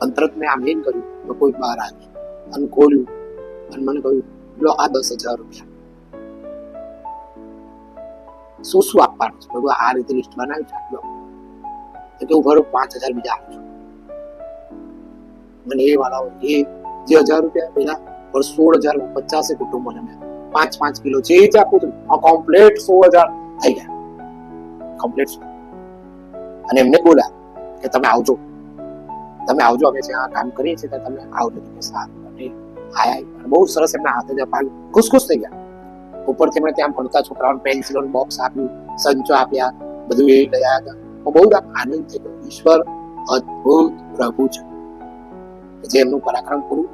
અંતરત મેં આમ એમ કર્યું તો કોઈ બહાર આવ્યું અને ખોલ્યું અને મને કહ્યું લો આ 10,000 રૂપિયા, શું આપવાનું છે? બધું આ રીતે લિસ્ટ બનાવી ચાલો કે ઉભર 5,000 બીજા આપું છું. મને એ વાળા એ જે 1,000 રૂપિયા પેલા 16,050 કુટુંબોને મેં 5-5 કિલો જે આપું છું, આ કમ્પ્લીટ 16,000 થઈ ગયા કમ્પ્લીટ. અને એમને બોલ્યા કે તમે આવજો, અમે જ્યાં કામ કરીએ છીએ તમે આવજો. સારું. અને આયા બહુ સરસ એમના હાથે જ અપાયું, ખુશ થઈ ગયા. ઉપરથી એમણે ત્યાં ભણતા છોકરાઓને પેન્સિલોનું બોક્સ આપ્યું, સંચો આપ્યા, બધું એ લઈ આવ્યા હતા. બહુ આનંદ થઈ ગયો. ઈશ્વર અદભુત પ્રભુ છે જે એમનું પરાક્રમ પૂરું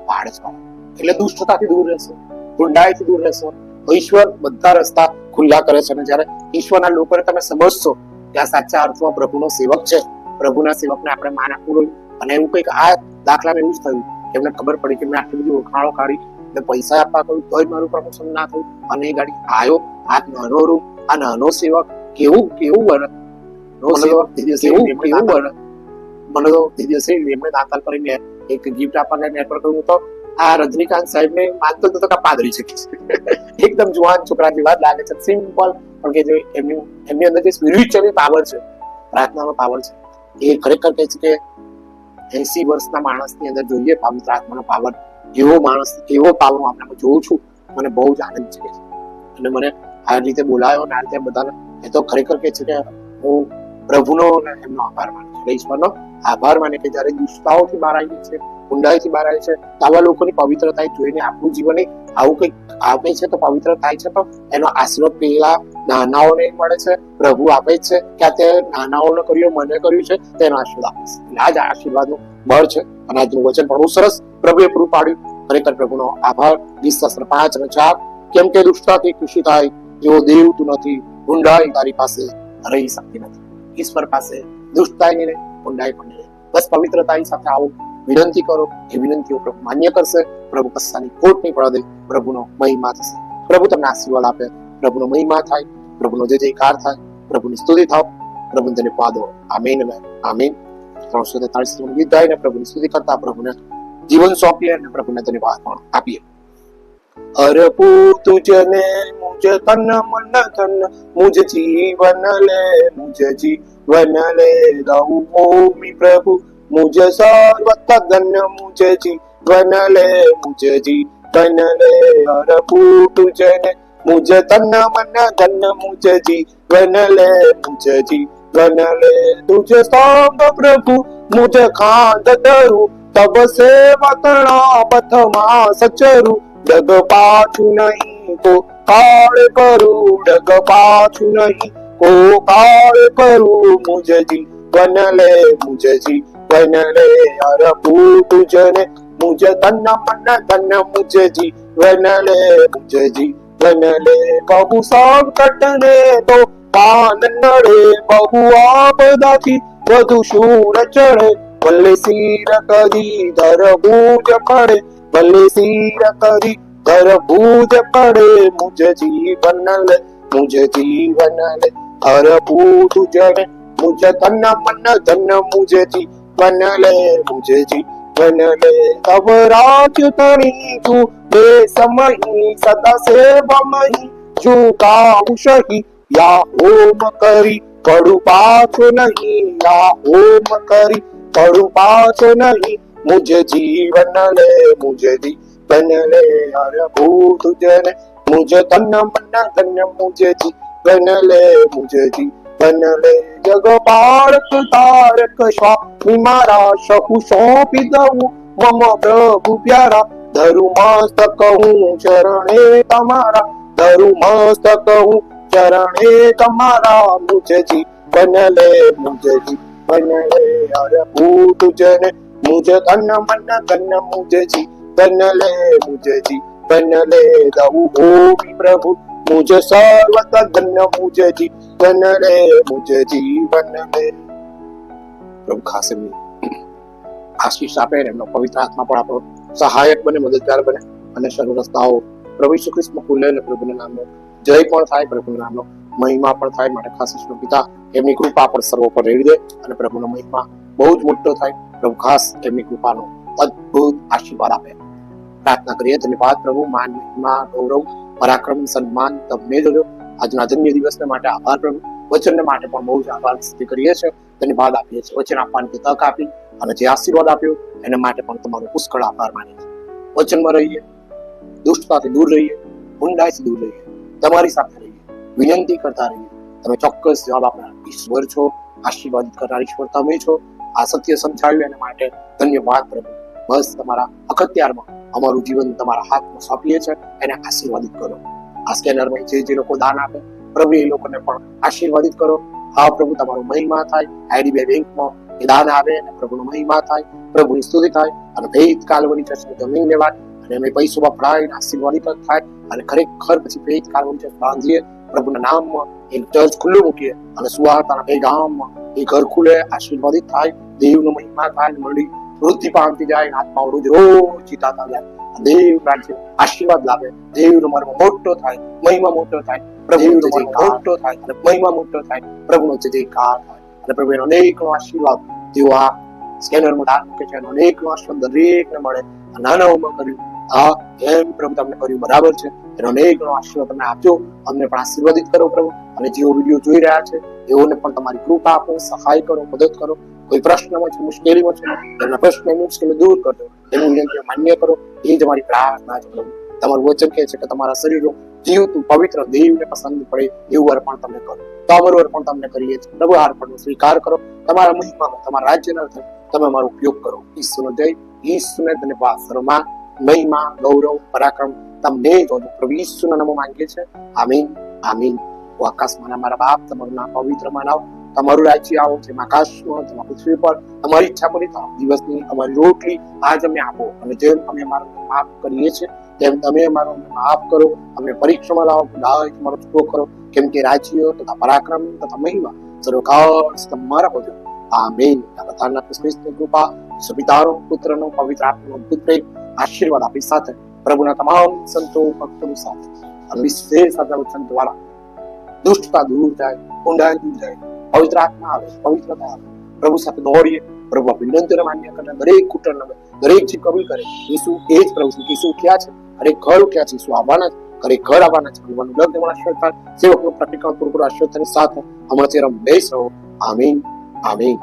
પાડે છે. એટલે દુષ્ટતાથી દૂર રહેશો, ગુંડાઈથી દૂર રહેશો, ઈશ્વર બધા રસ્તા ખુલ્લા કરે છે. અને જયારે ઈશ્વરના લોકોને તમે સમજશો કે આ સાચા અર્થમાં પ્રભુનો સેવક છે, પ્રભુના સેવકને આપણે માન આપવું જોઈએ. અને એવું કંઈક આ દાખલામાં એવું જ થયું કે એમને ખબર પડી કે મેં આટલી બધી ઓળખાણો કાઢી, મેં પૈસા આપવા કહ્યું તોય મારું પ્રમોશન ના થયું. અને એ ગાડી આવ્યો, આ નાનો રૂમ, આ નાનો સેવક કેવું બને, કેવું બને. મને તો તે દિવસે એમને દાતાલ કરીને એક ગિફ્ટ આપવાના નેટવર્ક કહ્યું તો આ રજનીકાંત સાહેબ ને માનતો હતો કે પાદરી છે. એકદમ જુવાન છોકરા જેવા લાગે છે, સિમ્પલ, પણ કે જે એમની અંદર જે સ્પિરિચ્યુઅલ પાવર છે, પ્રાર્થનાનો પાવર છે, એ ખરેખર કહે છે કે 80 વર્ષના માણસની અંદર જોઈએ પવિત્ર આત્માનો પાવર. એવો પાવર હું આપણામાં જોઉં છું. મને બહુ જ આનંદ છે. અને મને આ રીતે બોલાયો ને આ રીતે બધાને, એ તો ખરેખર કે છે કે હું પ્રભુનો એમનો આભાર માનું છું, ઈશ્વરનો આભાર માને કે જયારે દુષ્ટતાઓથી બહાર આવીએ છે, ઊંડાઈથી બહાર આવે છે, તો આવા લોકોની પવિત્રતા જોઈને આપણું જીવન આવું કંઈક આપે છે તો પવિત્ર થાય છે. તો એનો આશીર્વાદ પેલા નાનાઓને મળે છે, પ્રભુ આપે છે કે આ તે નાનાઓને કર્યું, મને કર્યું છે, તેનો આશીર્વાદ આપે છે. એટલે આ જ આશીર્વાદનું બળ છે. અને આજનું વચન પણ બહુ સરસ પ્રભુએ પૂરું પાડ્યું. ખરેખર પ્રભુનો આભાર. 20:5 અને 4 કેમ કે દુષ્ટતાથી ખુશી થાય એવો દેવ તું નથી, ઊંડાઈ તારી પાસે રહી શકતી નથી. ઈશ્વર પાસે દુષ્ટતા નહીં, ઊંડાઈ પણ નહીં. બસ પવિત્રતાની સાથે આવો, વિનંતી કરો. એ વિનંતીઓ પ્રભુ માન્ય કરશે. પ્રભુ કશાની ખોટ નહીં પડે. પ્રભુનો મહિમા થશે. પ્રભુ તમને આશીર્વાદ આપે. પ્રભુનો મહિમા થાય, પ્રભુનો જયકાર થાય, પ્રભુની સ્તુતિ થાવ, પ્રભુ તેને પાદો. આમીન અને આમીન. 343 ગીત ગાઈને પ્રભુની સ્તુતિ કરતા પ્રભુને જીવન સોંપીએ અને પ્રભુને ધન્યવાદ પણ આપીએ. અર્પુ તુજને મુજ તન મન ધન, મુજ જીવન લે દઉં ભૂમિ પ્રભુ, મુજ સર્વ તદ્દન મુજ જીવન લે અર્પુ તુજને મુજ તન મન ધન, મુજ જીવન લે તુજ સ્તંભ પ્રભુ મુજ ખાંડ ધરું, તબ સેવકણા પથમાં સચરું, ડગ પાછું નહીં કો કાળ કરું, ડગ પાછું નહીં કો કાળ કરું, મુજ જીવન લે અર્પુ તુજને मुझे तन मन धन मुझे जीवन ले, मुझे जीवन ले। बहु संकट ने तो कान नड़े, बहु आपदाथी વધુ શૂર ચડે, ભલે શિર કરી ધર ભૂજ પડે, ભલે શિર કરી ધર ભૂજ પડે। મુझे जीवन ले, मुझे जीवन ले, हर भूत जड़े। मुझे तन मन धन मुझे जीवन ले, मुझे जीवन ले। तब राज तरी तू बे समही, सदा सेवमही झुकाऊ सही। या ओम करी पड़ू पाछो नहीं, या ओम करी पड़ू पाछो नहीं। मुझे जीवन ले, मुझे जीवन ले, हर भूत जने। मुझे तन मन धन मुझे जीवन ले, मुझे जीवन ले। जग पालक तारक स्वामी मारा, सहु सौंपी दऊं मम प्रभु प्यारा। धरु मस्तक हूँ चरणे तमारा, धरु मस्तक हूँ चरणे तमारा। मुझे जीवन ले, मुझे जीवन ले, हर भूत जने। मुझे तन मन धन मुझे जीवन ले, मुझे जीवन ले। दऊ भूमि प्रभु मुझे सर्वत धन मुझे जीवन ले, मुझे जीवन ले। प्रभु खास एमनी आशीष आपे, एमनो पवित्र आत्मा पण आपणो सहायक बने, मददगार बने અને સર્વ રસ્તાઓ પ્રભુ ઈસુ ખ્રિસ્તમાં ખુલે અને પ્રભુના નામનો જય પણ થાય, પ્રભુના નામનો મહિમા પણ થાય। માટે ખાસ ઈશ્વર પિતા એમની કૃપા પર સર્વ પર રેડી દે અને પ્રભુનો મહિમા બહુ જ મોટો થાય। પ્રભુ ખાસ એમની કૃપાનો અદ્ભુત આશીર્વાદ આપે। પ્રાર્થના કરીએ। ધન્યવાદ પ્રભુ, માન મહિમા ગૌરવ પરાક્રમ સન્માન તમને જોજો। આજના ધન્ય દિવસને માટે આભાર પ્રભુ। વચનને માટે પણ બહુ જ આભાર સ્થિતિ કરીએ છીએ, ધન્યવાદ આપીએ છીએ। વચન આપવાની તક આપી અને જે આશીર્વાદ આપ્યો એના માટે પણ તમારો પુષ્કળ આભાર માનીએ છીએ। વચનમાં રહીએ, દુષ્ટતાથી દૂર રહીએ, ઊંડાઈથી દૂર રહીએ, તમારી સાથે રહીએ, વિનંતી કરતા રહીએ। તમે ચોક્કસ જવાબ આપનાર ઈશ્વર છો, આશીર્વાદિત કરનાર ઈશ્વર તમે છો। આ સત્ય સમજાવ્યું એના માટે ધન્યવાદ પ્રભુ। બસ તમારા અખત્યારમાં અમારું જીવન તમારા હાથમાં સોંપીએ છીએ, એને આશીર્વાદિત કરો। આ સ્કેનરમાં જે લોકો દાન આપે પ્રભુ એ લોકોને પણ આશીર્વાદિત કરો। હા પ્રભુ, તમારો મહિમા થાય। આઈડીબીઆઈ બેંકમાં એ દાન આવે અને પ્રભુનો મહિમા થાય, પ્રભુની સ્તુતિ થાય અને ફેઈથ કાલ્વરી ચર્ચની જમીન લેવાય અને અમે પૈસો વપરાય આશીર્વાદિત થાય અને ખરેખર પછી ફેઈથ કાલ્વરી ચર્ચ બાંધીએ, પ્રભુના નામમાં એક ચર્ચ ખુલ્લું મૂકીએ અને સુવાર્તાના બે ગામમાં એ ઘર ખુલે, આશીર્વાદિત થાય, દેવનો મહિમા થાય, મંડળી વૃદ્ધિ પામતી જાય, આત્માઓ રોજ રોજ જીતાતા જાય। દેવ રાજ્ય આશીર્વાદ લાવે, દેવનો મર્મ મોટો થાય, મહિમા મોટો થાય, પ્રભુનો જયકાર મોટો થાય અને મહિમા મોટો થાય, પ્રભુનો જયકાર થાય અને પ્રભુ એનો અનેકનો આશીર્વાદ તેઓ આ સ્કેનરમાં દાન મૂકે છે, એનો અનેકનો આશીર્વાદ દરેકને મળે। નાનાઓમાં કર્યું, હા એમ પ્રભુ તમને કર્યું બરાબર છે, એનો અનેકનો આશીર્વાદ તમે આપજો। અમને પણ આશીર્વાદિત કરો પ્રભુ, અને જેઓ વિડીયો જોઈ રહ્યા છે એઓને પણ તમારી કૃપા આપો, સહાય કરો, મદદ કરો। કોઈ પ્રશ્નમાં છે, મુશ્કેલીમાં છે, એમના પ્રશ્ન મુશ્કેલી દૂર કરજો, એનું વિનંતી માન્ય કરો। એ જ અમારી પ્રાર્થના છે પ્રભુ। તમારું વચન કહે છે કે તમારા શરીરો જીવતું પવિત્ર દેવને પસંદ પડે એવું અર્પણ તમને કરો, તો અમારું અર્પણ તમને કરીએ છીએ પ્રભુ। આ અર્પણનો સ્વીકાર કરો, તમારા મહિમામાં, તમારા રાજ્યના અર્થે તમે અમારો ઉપયોગ કરો। ઈશ્વરનો જય, ઈશ્વરને ધન્યવાદ, સર્વમાન મહિમા ગૌરવ પરાક્રમ તમને જોજો પ્રભુ ઈશ્વરના નામમાં માંગીએ છીએ, આમીન આમીન। આકાશમાં અમારા બાપ, તમારું નામ પવિત્ર માનાવ, તમારું રાજ્ય આવો, જેમ આકાશમાં તેમ પૃથ્વી પર તમારી ઈચ્છા પૂરી થાય। દિવસની અમારી રોટલી આજ અમને આપો, અને જેમ અમે અમારું માફ કરીએ છીએ તેમ તમે અમારું માફ કરો। અમને પરીક્ષામાં લાવો, તમારો છૂટો કરો, કેમ કે રાજ્ય તથા પરાક્રમ તથા મહિમા સર્વકાળ તમારા હોજો, આમીન। બધાના ક્રિસ્તની કૃપા, પિતાનો પુત્રનો પવિત્ર આત્માનો અદ્ભુત પ્રેમ આશીર્વાદ આપી સાથે પ્રભુના તમામ સંતો ભક્તોની સાથે અને વિશેષ વચન દ્વારા દુષ્ટતા દૂર જાય, ઊંડાઈ દૂર જાય, પવિત્ર આત્મા આવે, પવિત્રતા આવે, પ્રભુ સાથે દોડીએ। પ્રભુ વિનંતીને માન્ય કરે, દરેક કુટુંબ દરેક જે કબૂલ કરે। ઈસુ એ જ પ્રભુ છે, ઈસુ ઉઠ્યા છે, ખરેખર ઉઠ્યા છે, ઈસુ આવવાના છે, ખરેખર આવવાના છે। ભગવાનનું લગ્ન આશ્રય થાય, સેવકનો પ્રતિકાળ પૂરો આશ્રય થાય સાથે હમણાં ચહેરા બેસ રહો, આમીન આમીન।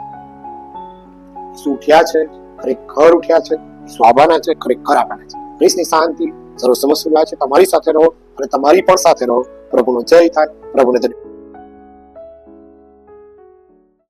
ઈસુ ઉઠ્યા છે, ખરેખર ઉઠ્યા છે, ઈસુ આવવાના છે, ખરેખર આવવાના છે। ખ્રિસ્તની શાંતિ સર્વ સમસ્યા છે, તમારી સાથે રહો અને તમારી પણ સાથે રહો। પ્રભુનો જય થાય, પ્રભુને